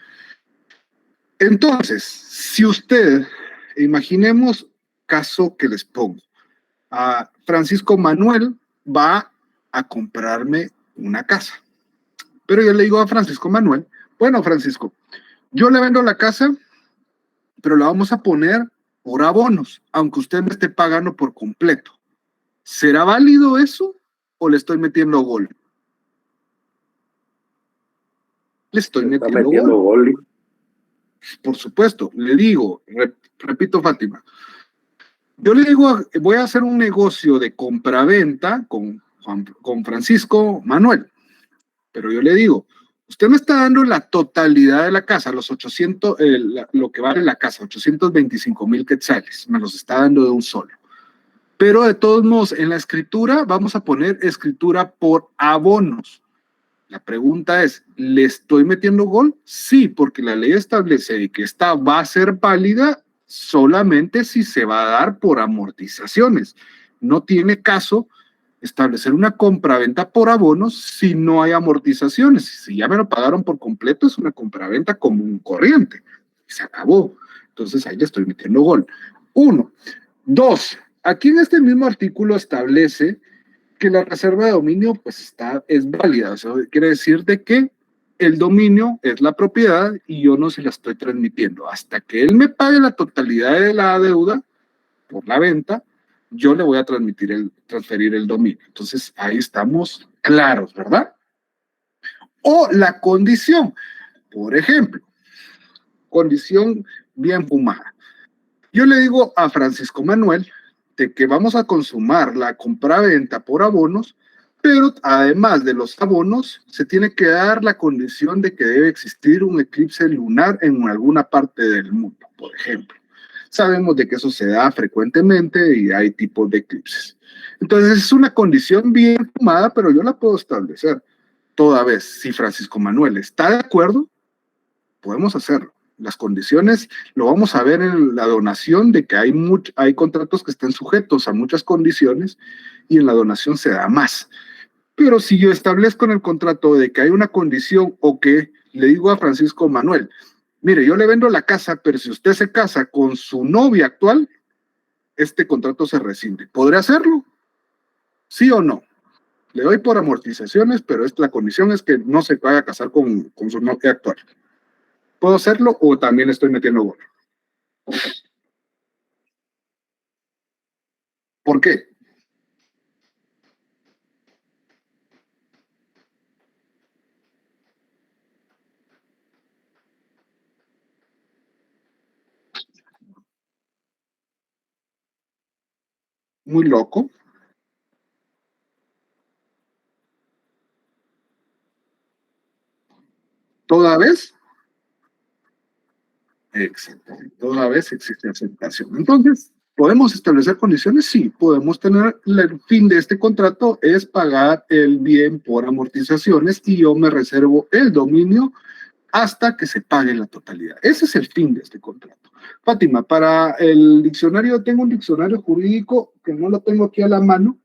Entonces, si usted, imaginemos caso que les pongo, a Francisco Manuel va a comprarme una casa. Pero yo le digo a Francisco Manuel, bueno, Francisco, yo le vendo la casa, pero la vamos a poner por abonos, aunque usted me esté pagando por completo. ¿Será válido eso o le estoy metiendo gol? Le estoy metiendo gol. Por supuesto, le digo, repito, Fátima, yo le digo, voy a hacer un negocio de compraventa con Francisco Manuel, pero yo le digo, usted me está dando la totalidad de la casa, los 800, lo que vale la casa, 825,000 quetzales, me los está dando de un solo. Pero de todos modos, en la escritura vamos a poner escritura por abonos. La pregunta es, ¿le estoy metiendo gol? Sí, porque la ley establece que esta va a ser válida solamente si se va a dar por amortizaciones. No tiene caso establecer una compraventa por abonos si no hay amortizaciones. Si ya me lo pagaron por completo, es una compraventa común corriente. Se acabó. Entonces ahí le estoy metiendo gol. 1. 2. Aquí en este mismo artículo establece que la reserva de dominio pues es válida. Eso quiere decir de que el dominio es la propiedad y yo no se la estoy transmitiendo. Hasta que él me pague la totalidad de la deuda por la venta, yo le voy a transferir el dominio. Entonces, ahí estamos claros, ¿verdad? O la condición. Por ejemplo, condición bien fumada. Yo le digo a Francisco Manuel de que vamos a consumar la compraventa por abonos, pero además de los abonos, se tiene que dar la condición de que debe existir un eclipse lunar en alguna parte del mundo, por ejemplo. Sabemos de que eso se da frecuentemente y hay tipos de eclipses. Entonces es una condición bien fumada, pero yo la puedo establecer. Toda vez, si Francisco Manuel está de acuerdo, podemos hacerlo. Las condiciones lo vamos a ver en la donación, de que hay contratos que están sujetos a muchas condiciones y en la donación se da más. Pero si yo establezco en el contrato de que hay una condición o que le digo a Francisco Manuel, mire, yo le vendo la casa, pero si usted se casa con su novia actual, este contrato se rescinde. ¿Podré hacerlo? ¿Sí o no? Le doy por amortizaciones, pero la condición es que no se vaya a casar con su novia actual. ¿Puedo hacerlo o también estoy metiendo gol? ¿Por qué? Muy loco. ¿Toda vez? Exactamente. Toda vez existe aceptación. Entonces, ¿podemos establecer condiciones? Sí, podemos tener el fin de este contrato es pagar el bien por amortizaciones y yo me reservo el dominio hasta que se pague la totalidad. Ese es el fin de este contrato. Fátima, para el diccionario, tengo un diccionario jurídico que no lo tengo aquí a la mano.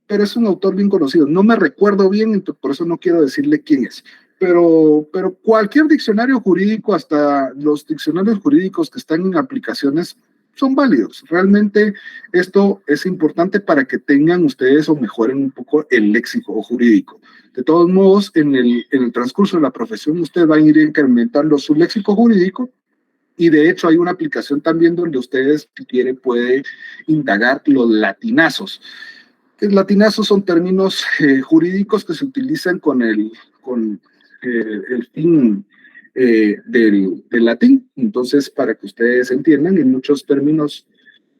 pero es un autor bien conocido. No me recuerdo bien, entonces por eso no quiero decirle quién es. Pero cualquier diccionario jurídico, hasta los diccionarios jurídicos que están en aplicaciones, son válidos. Realmente esto es importante para que tengan ustedes o mejoren un poco el léxico jurídico. De todos modos, en el transcurso de la profesión, usted va a ir incrementando su léxico jurídico, y de hecho hay una aplicación también donde ustedes, si quieren, puede indagar los latinazos. Latinazos son términos jurídicos que se utilizan con el fin del latín. Entonces, para que ustedes entiendan, en muchos términos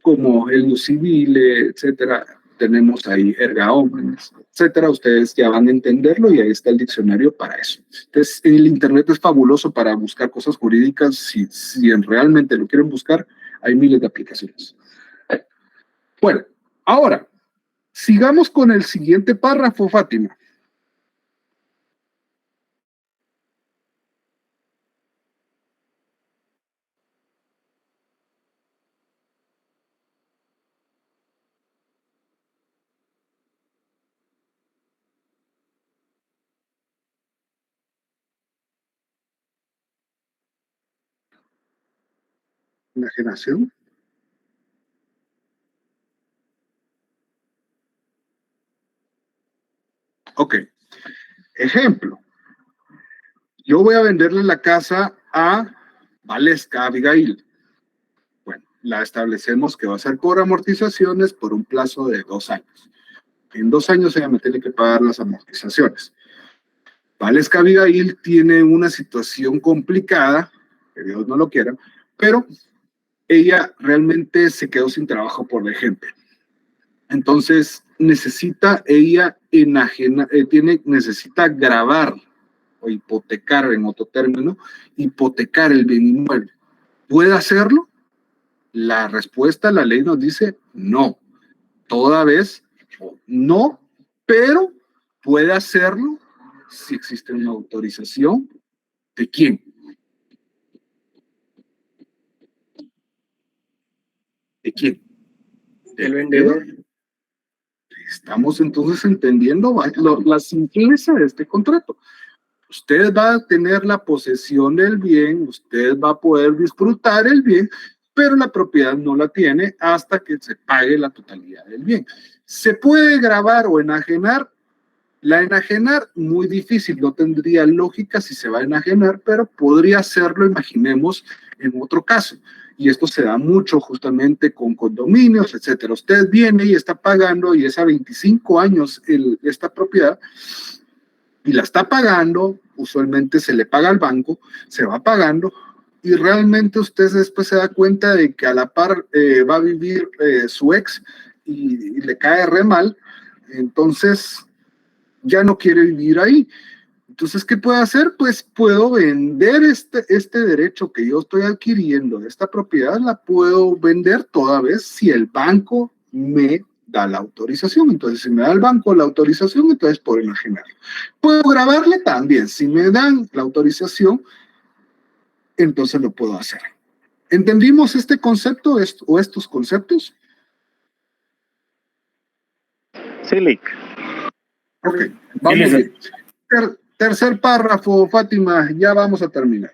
como el ius civile, etcétera, tenemos ahí erga omnes, etcétera. Ustedes ya van a entenderlo y ahí está el diccionario para eso. Entonces, el internet es fabuloso para buscar cosas jurídicas. Si realmente lo quieren buscar, hay miles de aplicaciones. Bueno, ahora, sigamos con el siguiente párrafo, Fátima. Enajenación. Ok. Ejemplo. Yo voy a venderle la casa a Valesca Abigail. Bueno, la establecemos que va a ser por amortizaciones por un plazo de 2 años. En 2 años ella me tiene que pagar las amortizaciones. Valesca Abigail tiene una situación complicada, que Dios no lo quiera, pero ella realmente se quedó sin trabajo, por ejemplo. Entonces, necesita gravar o hipotecar, en otro término, hipotecar el bien inmueble. ¿Puede hacerlo? La respuesta, la ley nos dice no. Toda vez no, pero puede hacerlo si existe una autorización. ¿De quién? ¿De quién? Del vendedor. Estamos entonces entendiendo la simpleza de este contrato. Usted va a tener la posesión del bien, usted va a poder disfrutar el bien, pero la propiedad no la tiene hasta que se pague la totalidad del bien. ¿Se puede gravar o enajenar? La enajenar, muy difícil, no tendría lógica si se va a enajenar, pero podría hacerlo, imaginemos, en otro caso. Y esto se da mucho justamente con condominios, etcétera. Usted viene y está pagando, y es a 25 años esta propiedad, y la está pagando, usualmente se le paga al banco, se va pagando, y realmente usted después se da cuenta de que a la par va a vivir su ex y le cae re mal, entonces ya no quiere vivir ahí. Entonces, ¿qué puedo hacer? Pues puedo vender este derecho que yo estoy adquiriendo, esta propiedad la puedo vender toda vez si el banco me da la autorización. Entonces, si me da el banco la autorización, entonces puedo enajenarlo. Puedo grabarle también. Si me dan la autorización, entonces lo puedo hacer. ¿Entendimos este concepto o estos conceptos? Sí, Lick. Ok, vamos Sí, bien. Tercer párrafo, Fátima, ya vamos a terminar.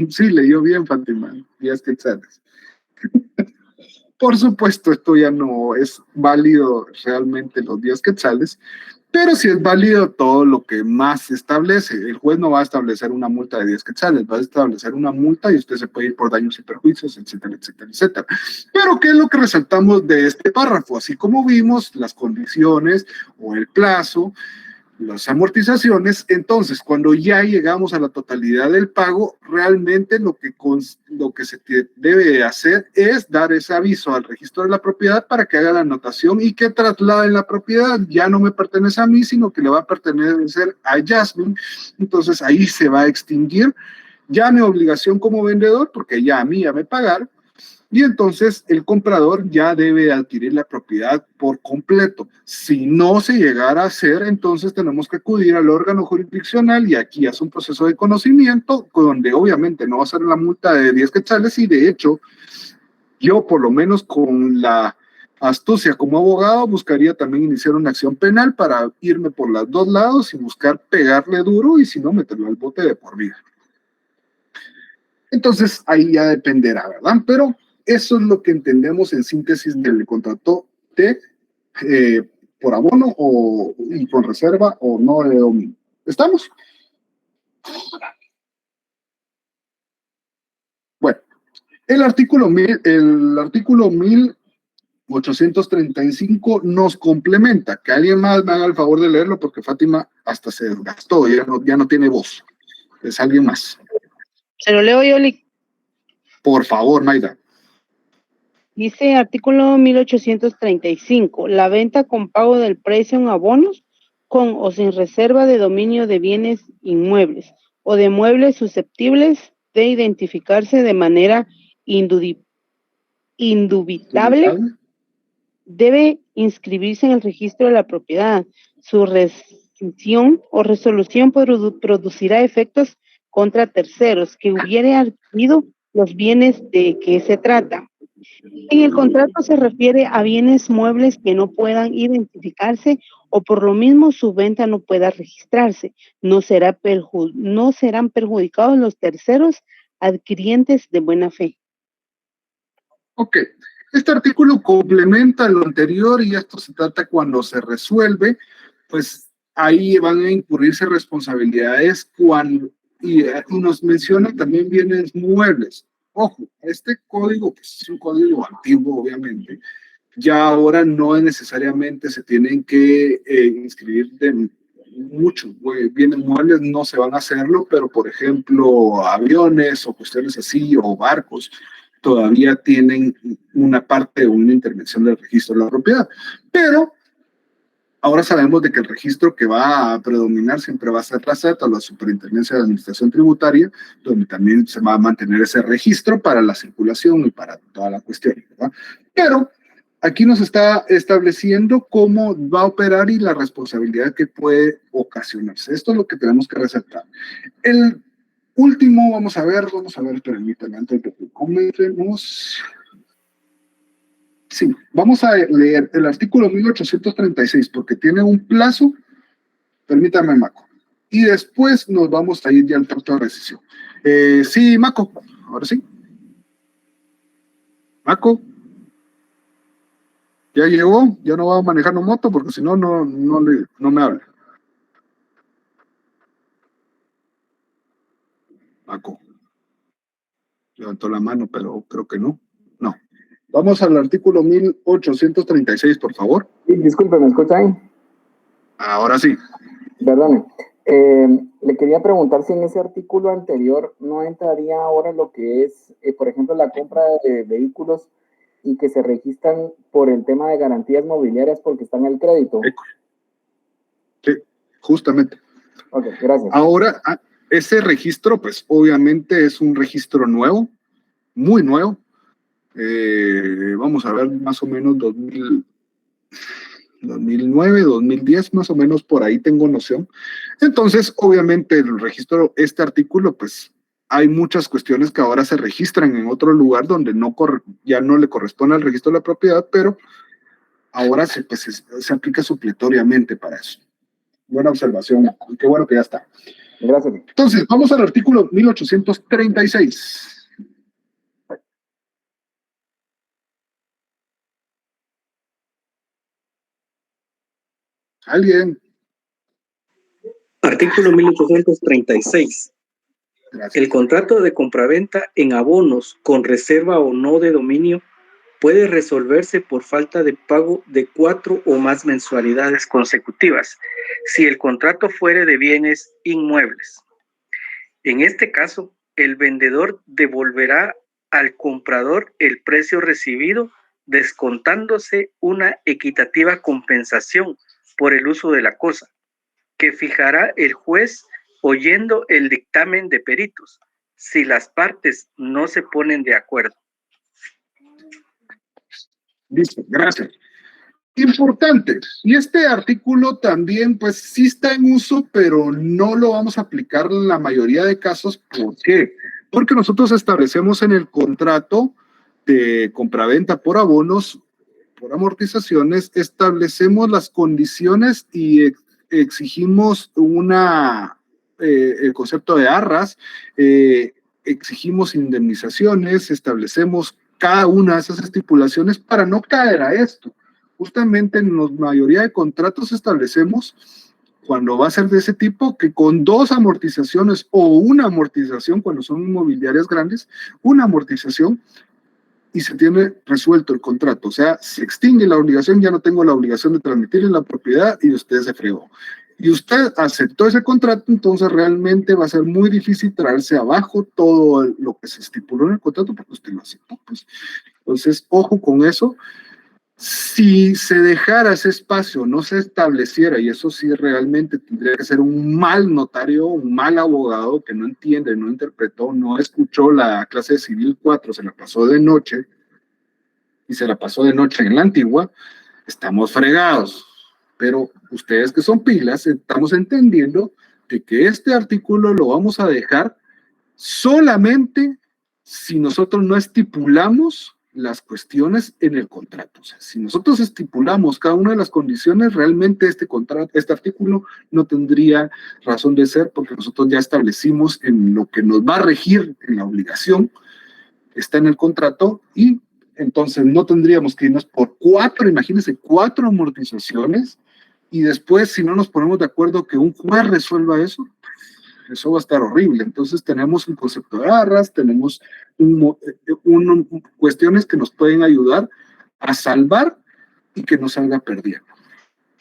Sí, leyó bien, Fátima. 10 quetzales. Por supuesto, esto ya no es válido realmente los 10 quetzales, pero sí es válido todo lo que más se establece. El juez no va a establecer una multa de 10 quetzales, va a establecer una multa y usted se puede ir por daños y perjuicios, etcétera, etcétera, etcétera. Pero, ¿qué es lo que resaltamos de este párrafo? Así como vimos las condiciones o el plazo, las amortizaciones. Entonces, cuando ya llegamos a la totalidad del pago, realmente lo que se debe hacer es dar ese aviso al registro de la propiedad para que haga la anotación y que trasladen la propiedad. Ya no me pertenece a mí, sino que le va a pertenecer a Jasmine. Entonces, ahí se va a extinguir ya mi obligación como vendedor, porque ya a mí ya me pagaron. Y entonces el comprador ya debe adquirir la propiedad por completo. Si no se llegara a hacer, entonces tenemos que acudir al órgano jurisdiccional y aquí hace un proceso de conocimiento donde obviamente no va a ser la multa de 10 quetzales y de hecho yo por lo menos con la astucia como abogado buscaría también iniciar una acción penal para irme por los dos lados y buscar pegarle duro y si no meterlo al bote de por vida. Entonces ahí ya dependerá, ¿verdad? Pero eso es lo que entendemos en síntesis del contrato de por abono y con reserva o no de dominio. ¿Estamos? Bueno, el artículo 1835 nos complementa. Que alguien más me haga el favor de leerlo porque Fátima hasta se desgastó, ya no tiene voz. Es alguien más. Se lo leo yo, Lick. Por favor, Mayra. Dice artículo 1835, la venta con pago del precio en abonos con o sin reserva de dominio de bienes inmuebles o de muebles susceptibles de identificarse de manera indubitable debe inscribirse en el registro de la propiedad. Su rescisión o resolución producirá efectos contra terceros que hubiere adquirido los bienes de que se trata. En el contrato se refiere a bienes muebles que no puedan identificarse o por lo mismo su venta no pueda registrarse. No serán perjudicados los terceros adquirientes de buena fe. Ok, este artículo complementa lo anterior y esto se trata cuando se resuelve, pues ahí van a incurrirse responsabilidades y nos menciona también bienes muebles. Ojo, este código pues, es un código antiguo, obviamente. Ya ahora no necesariamente se tienen que inscribir de muchos bienes muebles, no se van a hacerlo, pero por ejemplo, aviones o cuestiones así, o barcos, todavía tienen una parte o una intervención del registro de la propiedad. Pero ahora sabemos de que el registro que va a predominar siempre va a ser la SAT, la Superintendencia de Administración Tributaria, donde también se va a mantener ese registro para la circulación y para toda la cuestión, ¿verdad? Pero aquí nos está estableciendo cómo va a operar y la responsabilidad que puede ocasionarse. Esto es lo que tenemos que resaltar. El último, vamos a ver, permítanme, antes de que comencemos. Sí, vamos a leer el artículo 1836 porque tiene un plazo, permítame, Maco, y después nos vamos a ir ya al trato de rescisión. Sí, Maco, ahora sí. Maco, ya llegó, ya no va a manejar una moto porque si no, no me habla. Maco, levantó la mano, pero creo que no. No. Vamos al artículo 1836, por favor. Sí, disculpe, ¿me escucha ahí? Ahora sí. Perdone. Le quería preguntar si en ese artículo anterior no entraría ahora lo que es, por ejemplo, la compra de vehículos y que se registran por el tema de garantías mobiliarias porque están en el crédito. Sí, justamente. Ok, gracias. Ahora, ese registro, pues obviamente es un registro nuevo, muy nuevo. Vamos a ver más o menos 2009, 2010, más o menos por ahí tengo noción. Entonces, obviamente el registro, este artículo, pues hay muchas cuestiones que ahora se registran en otro lugar donde ya no le corresponde al registro de la propiedad, pero ahora se aplica supletoriamente para eso. Buena observación, qué bueno que ya está. Gracias. Entonces, vamos al artículo 1836. ¿Alguien? Artículo 1836. Gracias. El contrato de compraventa en abonos con reserva o no de dominio puede resolverse por falta de pago de 4 o más mensualidades consecutivas, si el contrato fuere de bienes inmuebles. En este caso, el vendedor devolverá al comprador el precio recibido, descontándose una equitativa compensación por el uso de la cosa, que fijará el juez oyendo el dictamen de peritos, si las partes no se ponen de acuerdo. Listo, gracias. Importante, y este artículo también pues sí está en uso, pero no lo vamos a aplicar en la mayoría de casos. ¿Por qué? Porque nosotros establecemos en el contrato de compraventa por abonos, por amortizaciones, establecemos las condiciones y exigimos el concepto de arras, exigimos indemnizaciones, establecemos cada una de esas estipulaciones para no caer a esto. Justamente en la mayoría de contratos establecemos, cuando va a ser de ese tipo, que con 2 amortizaciones o una amortización, cuando son inmobiliarias grandes, una amortización y se tiene resuelto el contrato. O sea, se extingue la obligación, ya no tengo la obligación de transmitirle la propiedad y usted se fregó. Y usted aceptó ese contrato, entonces realmente va a ser muy difícil traerse abajo todo lo que se estipuló en el contrato porque usted lo aceptó. Pues. Entonces, ojo con eso. Si se dejara ese espacio, no se estableciera, y eso sí realmente tendría que ser un mal notario, un mal abogado que no entiende, no interpretó, no escuchó la clase de Civil 4, se la pasó de noche, y se la pasó de noche en la antigua, estamos fregados. Pero ustedes que son pilas, estamos entendiendo de que este artículo lo vamos a dejar solamente si nosotros no estipulamos las cuestiones en el contrato. O sea, si nosotros estipulamos cada una de las condiciones, realmente este artículo no tendría razón de ser porque nosotros ya establecimos en lo que nos va a regir en la obligación, está en el contrato y entonces no tendríamos que irnos por 4, imagínense, 4 amortizaciones y después si no nos ponemos de acuerdo que un juez resuelva eso va a estar horrible. Entonces tenemos un concepto de arras, tenemos cuestiones que nos pueden ayudar a salvar y que no salga perdiendo.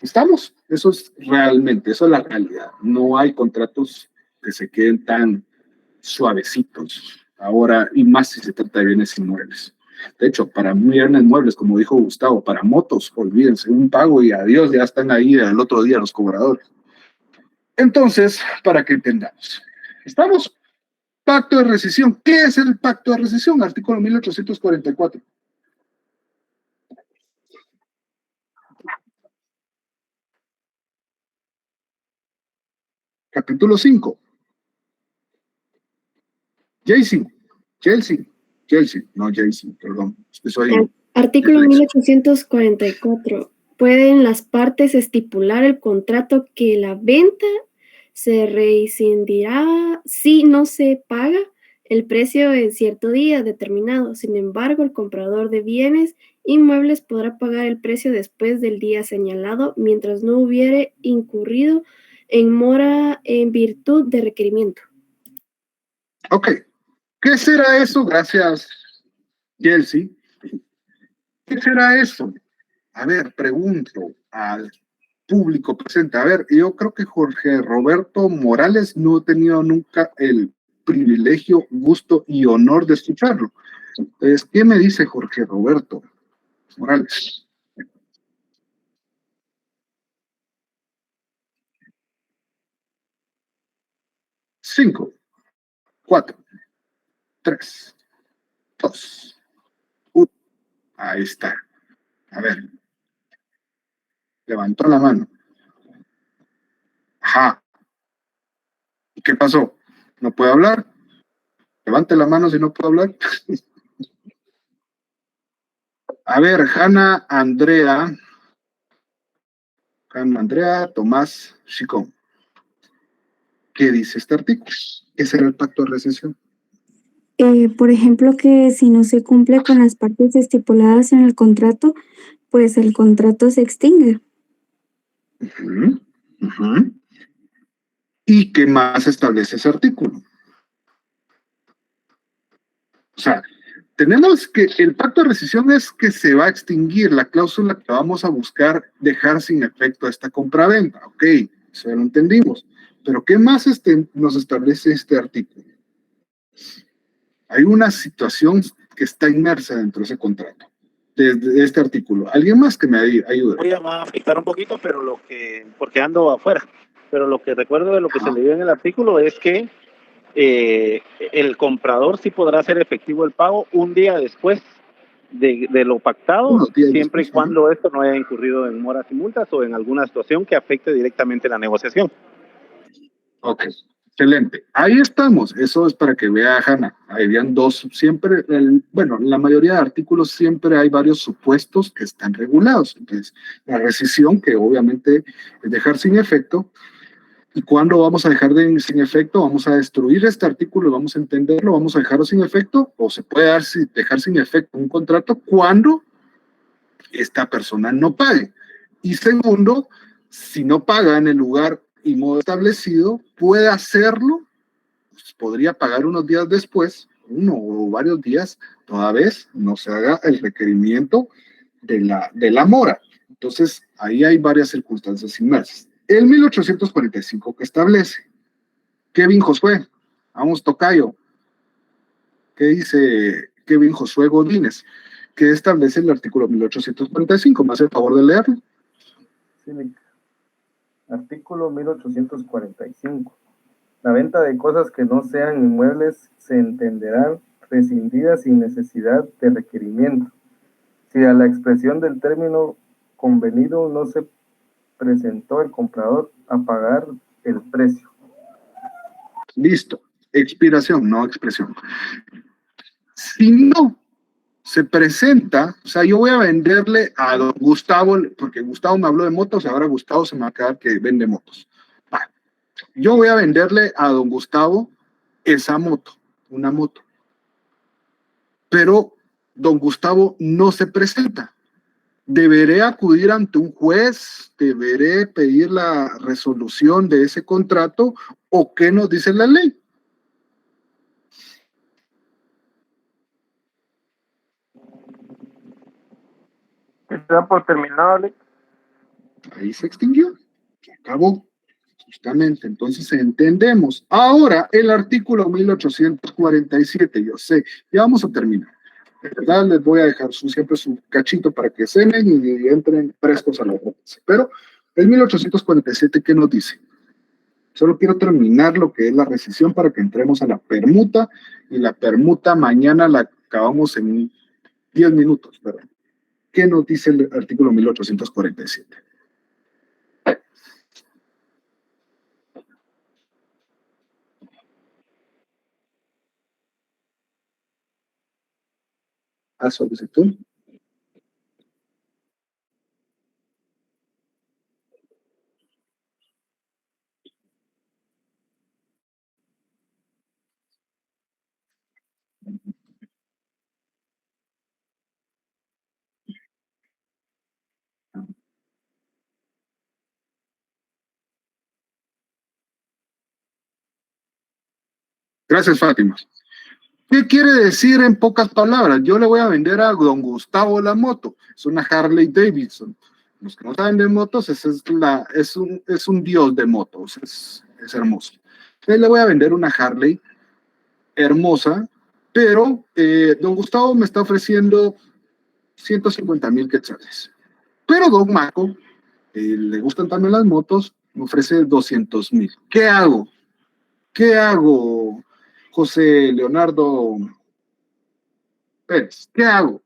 ¿Estamos? Eso es realmente, eso es la realidad. No hay contratos que se queden tan suavecitos ahora, y más si se trata de bienes inmuebles. De hecho, para bienes muebles, como dijo Gustavo, para motos, olvídense, un pago y adiós, ya están ahí el otro día los cobradores. Entonces, para que entendamos, ¿estamos? Pacto de rescisión. ¿Qué es el pacto de rescisión? Artículo 1844. Capítulo 5. Chelsea, perdón. Artículo 1844. Pueden las partes estipular el contrato que la venta se rescindirá si no se paga el precio en cierto día determinado. Sin embargo, el comprador de bienes inmuebles podrá pagar el precio después del día señalado mientras no hubiere incurrido en mora en virtud de requerimiento. Ok. ¿Qué será eso? Gracias, Chelsea. ¿Qué será eso? A ver, pregunto al público presente. A ver, yo creo que Jorge Roberto Morales no he tenido nunca el privilegio, gusto y honor de escucharlo. Entonces, ¿qué me dice Jorge Roberto Morales? Cinco, 4, 3, 2, 1. Ahí está. A ver. Levantó la mano. Ajá. ¿Y qué pasó? ¿No puede hablar? Levante la mano si no puede hablar. A ver, Hanna Andrea Tomás Chicón. ¿Qué dice este artículo? ¿Qué será el pacto de rescisión? Por ejemplo, que si no se cumple con las partes estipuladas en el contrato, pues el contrato se extingue. ¿Y qué más establece ese artículo? O sea, tenemos que el pacto de rescisión es que se va a extinguir la cláusula que vamos a buscar dejar sin efecto esta compraventa. Ok, eso ya lo entendimos. Pero ¿qué más nos establece este artículo? Hay una situación que está inmersa dentro de ese contrato, de este artículo. ¿Alguien más que me ayude? Voy a afectar un poquito, pero porque ando afuera, pero lo que recuerdo de lo que se leyó en el artículo es que el comprador sí podrá hacer efectivo el pago un día después de lo pactado, siempre y cuando esto no haya incurrido en moras y multas o en alguna situación que afecte directamente la negociación. Ok, excelente. Ahí estamos. Eso es para que vea, Hanna. Habían dos, siempre, bueno, en la mayoría de artículos siempre hay varios supuestos que están regulados. Entonces, la rescisión, que obviamente es dejar sin efecto. ¿Y cuándo vamos a dejar sin efecto? Vamos a destruir este artículo, vamos a entenderlo, vamos a dejarlo sin efecto, o se puede dejar sin efecto un contrato cuando esta persona no pague. Y segundo, si no paga en el lugar y modo establecido, puede hacerlo, pues podría pagar unos días después, uno o varios días, toda vez no se haga el requerimiento de la mora. Entonces, ahí hay varias circunstancias inmersas. El 1845 que establece. Kevin Josué, vamos tocayo. ¿Qué dice Kevin Josué Godínez? Que establece el artículo 1845. ¿Me hace el favor de leerlo? Sí, artículo 1845. La venta de cosas que no sean inmuebles se entenderán rescindidas sin necesidad de requerimiento, si a la expresión del término convenido no se presentó el comprador a pagar el precio. Listo. Expiración, no expresión. Si no se presenta, o sea, yo voy a venderle a don Gustavo, porque Gustavo me habló de motos, ahora Gustavo se me va a quedar que vende motos. Vale. Yo voy a venderle a don Gustavo esa moto, una moto. Pero don Gustavo no se presenta. ¿Deberé acudir ante un juez? ¿Deberé pedir la resolución de ese contrato? ¿O qué nos dice la ley? Está por terminado, Alex. Ahí se extinguió. Se acabó. Justamente. Entonces entendemos. Ahora, el artículo 1847. Yo sé, ya vamos a terminar. De verdad, les voy a dejar siempre su cachito para que cenen y entren frescos a la clase. Pero el 1847, ¿qué nos dice? Solo quiero terminar lo que es la rescisión para que entremos a la permuta, y la permuta mañana la acabamos en 10 minutos. Perdón. ¿Qué nos dice el artículo 1847? A solicitud. Gracias, Fátima. ¿Qué quiere decir en pocas palabras? Yo le voy a vender a don Gustavo la moto. Es una Harley Davidson. Los que no saben de motos, es un dios de motos. Es hermoso. Entonces le voy a vender una Harley hermosa, pero don Gustavo me está ofreciendo 150,000 quetzales. Pero don Maco, le gustan también las motos, me ofrece 200,000. ¿Qué hago? ¿Qué hago, José Leonardo Pérez? ¿Qué hago?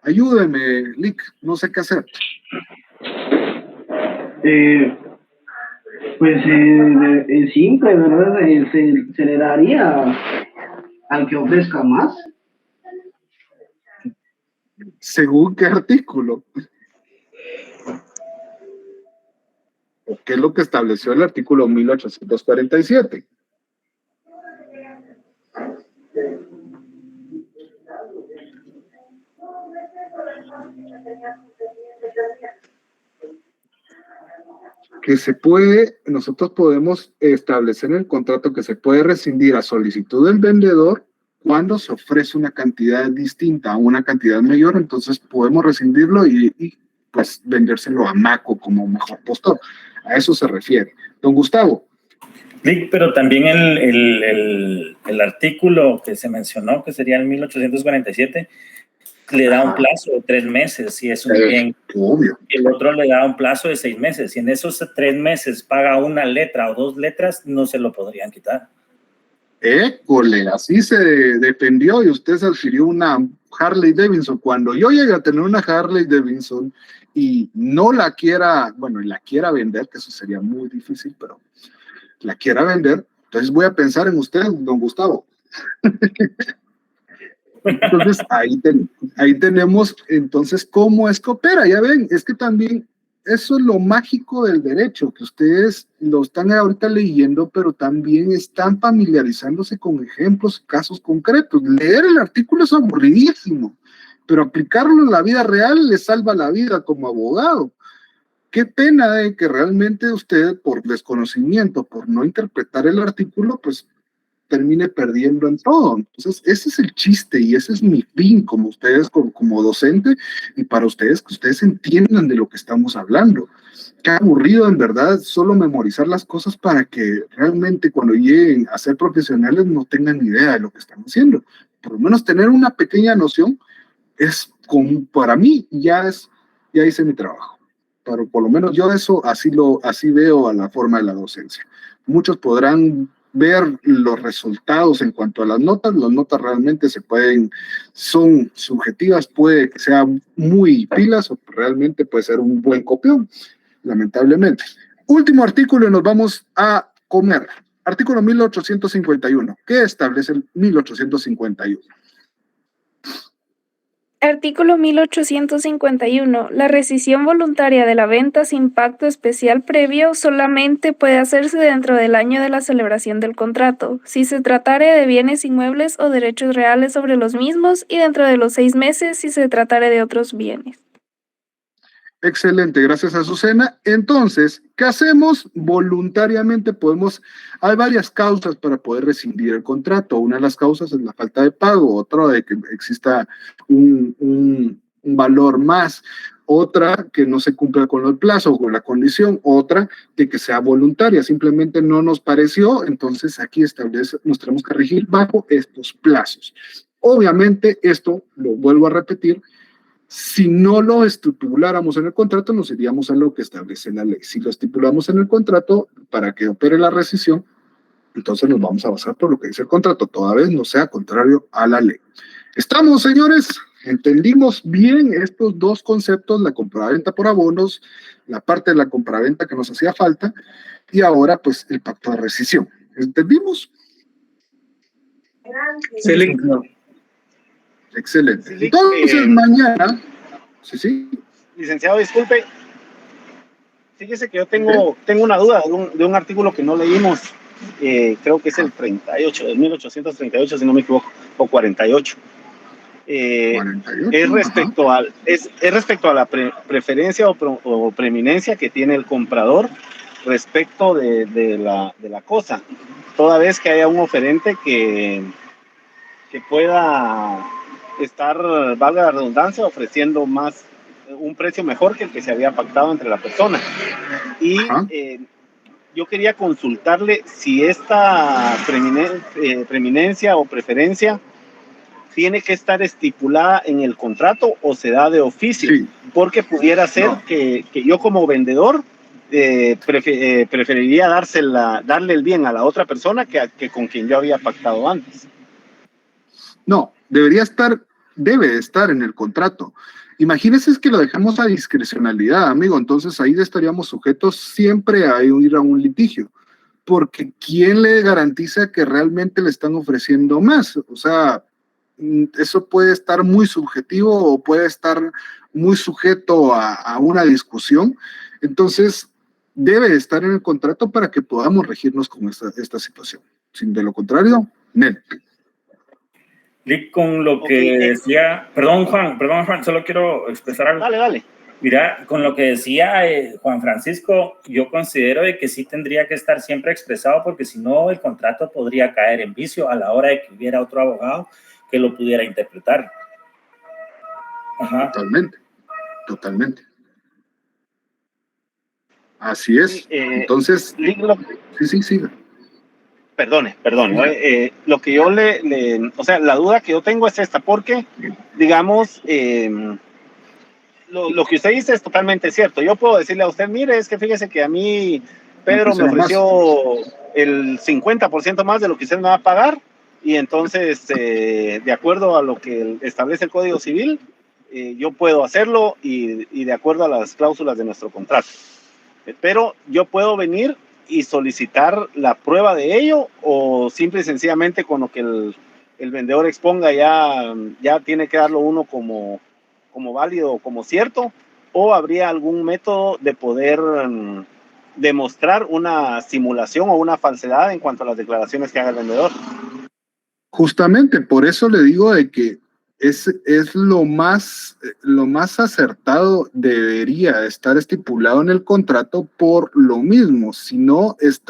Ayúdeme, Lick, no sé qué hacer. Pues es simple, ¿verdad? Se le daría al que ofrezca más. ¿Según qué artículo? ¿Qué es lo que estableció el artículo 1847? Que nosotros podemos establecer en el contrato que se puede rescindir a solicitud del vendedor cuando se ofrece una cantidad distinta a una cantidad mayor, entonces podemos rescindirlo y pues vendérselo a Maco como mejor postor. A eso se refiere. Don Gustavo. Sí, pero también el artículo que se mencionó, que sería el 1847, le da un plazo de 3 meses si es un bien. Obvio. El otro le da un plazo de 6 meses. Si en esos 3 meses paga una letra o 2 letras, no se lo podrían quitar. École, así se defendió y usted se adquirió una Harley Davidson. Cuando yo llegue a tener una Harley Davidson y no la quiera, bueno, y la quiera vender, que eso sería muy difícil, pero la quiera vender, entonces voy a pensar en usted, don Gustavo. Entonces, ahí tenemos, entonces, cómo es que opera. Ya ven, es que también eso es lo mágico del derecho, que ustedes lo están ahorita leyendo, pero también están familiarizándose con ejemplos, casos concretos. Leer el artículo es aburridísimo, pero aplicarlo en la vida real le salva la vida como abogado. Qué pena de que realmente usted, por desconocimiento, por no interpretar el artículo, pues termine perdiendo en todo. Entonces, ese es el chiste y ese es mi fin como ustedes, como docente, y para ustedes, que ustedes entiendan de lo que estamos hablando. Qué aburrido, en verdad, solo memorizar las cosas para que realmente cuando lleguen a ser profesionales no tengan idea de lo que están haciendo. Por lo menos tener una pequeña noción es, para mí, ya hice mi trabajo. Pero por lo menos yo eso así veo a la forma de la docencia. Muchos podrán ver los resultados en cuanto a las notas realmente son subjetivas, puede que sean muy pilas o realmente puede ser un buen copión, lamentablemente. Último artículo y nos vamos a comer. Artículo 1851. ¿Qué establece el 1851? Artículo 1851. La rescisión voluntaria de la venta sin pacto especial previo solamente puede hacerse dentro del año de la celebración del contrato, si se tratare de bienes inmuebles o derechos reales sobre los mismos, y dentro de los 6 meses si se tratare de otros bienes. Excelente, gracias a Azucena. Entonces, ¿qué hacemos? Voluntariamente hay varias causas para poder rescindir el contrato. Una de las causas es la falta de pago, otra de que exista un valor más, otra que no se cumpla con el plazo o con la condición, otra de que sea voluntaria, simplemente no nos pareció, entonces aquí nos tenemos que regir bajo estos plazos. Obviamente, esto, lo vuelvo a repetir, si no lo estipuláramos en el contrato, nos iríamos a lo que establece la ley. Si lo estipulamos en el contrato para que opere la rescisión, entonces nos vamos a basar por lo que dice el contrato, toda vez no sea contrario a la ley. ¿Estamos, señores? ¿Entendimos bien estos dos conceptos, la compraventa por abonos, la parte de la compraventa que nos hacía falta, y ahora, pues, el pacto de rescisión? ¿Entendimos? Excelente. Excelente. Entonces, mañana... Sí. Licenciado, disculpe. Fíjese que yo tengo una duda de un artículo que no leímos. Creo que es el 38, de 1838, si no me equivoco, o 48. 48, es respecto a la preferencia o preeminencia que tiene el comprador respecto de la cosa. Toda vez que haya un oferente que pueda estar, valga la redundancia, ofreciendo un precio mejor que el que se había pactado entre la persona. Y yo quería consultarle si esta preeminencia o preferencia tiene que estar estipulada en el contrato o se da de oficio, porque pudiera ser que yo como vendedor preferiría darle el bien a la otra persona que con quien yo había pactado antes. No, debe estar en el contrato. Imagínense que lo dejamos a discrecionalidad, amigo, entonces ahí estaríamos sujetos siempre a ir a un litigio, porque ¿quién le garantiza que realmente le están ofreciendo más? O sea, eso puede estar muy subjetivo o puede estar muy sujeto a una discusión, entonces debe estar en el contrato para que podamos regirnos con esta situación. Sin de lo contrario, Con lo que decía, perdón Juan, solo quiero expresar algo. Dale. Mira, con lo que decía Juan Francisco, yo considero de que sí tendría que estar siempre expresado, porque si no el contrato podría caer en vicio a la hora de que hubiera otro abogado que lo pudiera interpretar. Ajá. Totalmente. Así es. Entonces, sí. Perdone. Lo que yo o sea, la duda que yo tengo es esta, porque, digamos, lo que usted dice es totalmente cierto. Yo puedo decirle a usted, mire, es que fíjese que a mí Pedro me ofreció el 50% más de lo que usted me va a pagar, y entonces, de acuerdo a lo que establece el Código Civil, yo puedo hacerlo y de acuerdo a las cláusulas de nuestro contrato. Pero yo puedo venir y solicitar la prueba de ello, o simple y sencillamente con lo que el vendedor exponga ya tiene que darlo uno como válido o como cierto, o habría algún método de poder demostrar una simulación o una falsedad en cuanto a las declaraciones que haga el vendedor. Justamente por eso le digo de que es lo más acertado, debería estar estipulado en el contrato por lo mismo. Si no, es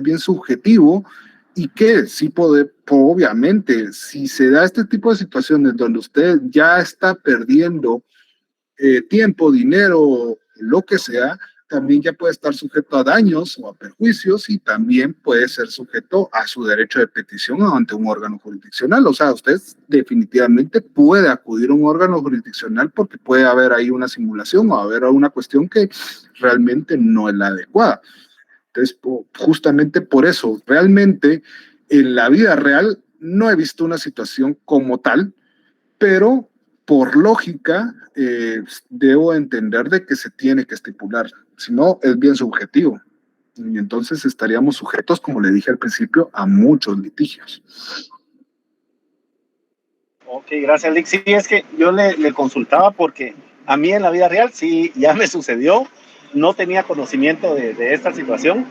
bien subjetivo, y que sí obviamente, si se da este tipo de situaciones donde usted ya está perdiendo tiempo, dinero, lo que sea, también ya puede estar sujeto a daños o a perjuicios, y también puede ser sujeto a su derecho de petición ante un órgano jurisdiccional. O sea, usted definitivamente puede acudir a un órgano jurisdiccional porque puede haber ahí una simulación o haber una cuestión que realmente no es la adecuada. Entonces, justamente por eso, realmente en la vida real no he visto una situación como tal, pero por lógica debo entender de que se tiene que estipular, si no es bien subjetivo, y entonces estaríamos sujetos, como le dije al principio, a muchos litigios. Ok, gracias, Lick. Sí, es que yo le consultaba porque a mí en la vida real sí ya me sucedió, no tenía conocimiento de esta situación,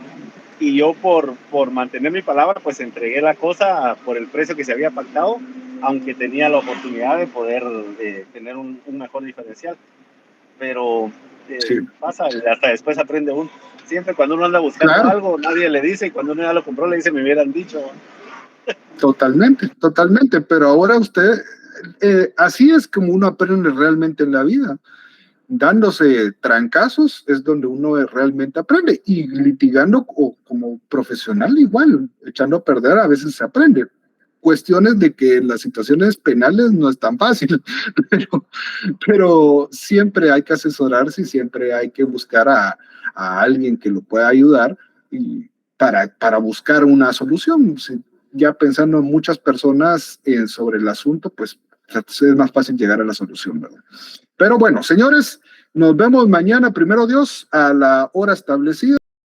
y yo por mantener mi palabra pues entregué la cosa por el precio que se había pactado, aunque tenía la oportunidad de poder tener un mejor diferencial. Pero pasa, hasta después aprende uno. Siempre cuando uno anda buscando algo, nadie le dice, y cuando uno ya lo compró le dice, me hubieran dicho. Totalmente, pero ahora usted, así es como uno aprende realmente en la vida. Dándose trancazos es donde uno realmente aprende, y litigando como profesional igual, echando a perder a veces se aprende. Cuestiones de que en las situaciones penales no es tan fácil, pero siempre hay que asesorarse y siempre hay que buscar a alguien que lo pueda ayudar y para buscar una solución. Ya pensando en muchas personas sobre el asunto, pues es más fácil llegar a la solución, ¿verdad? Pero bueno, señores, nos vemos mañana, primero Dios, a la hora establecida.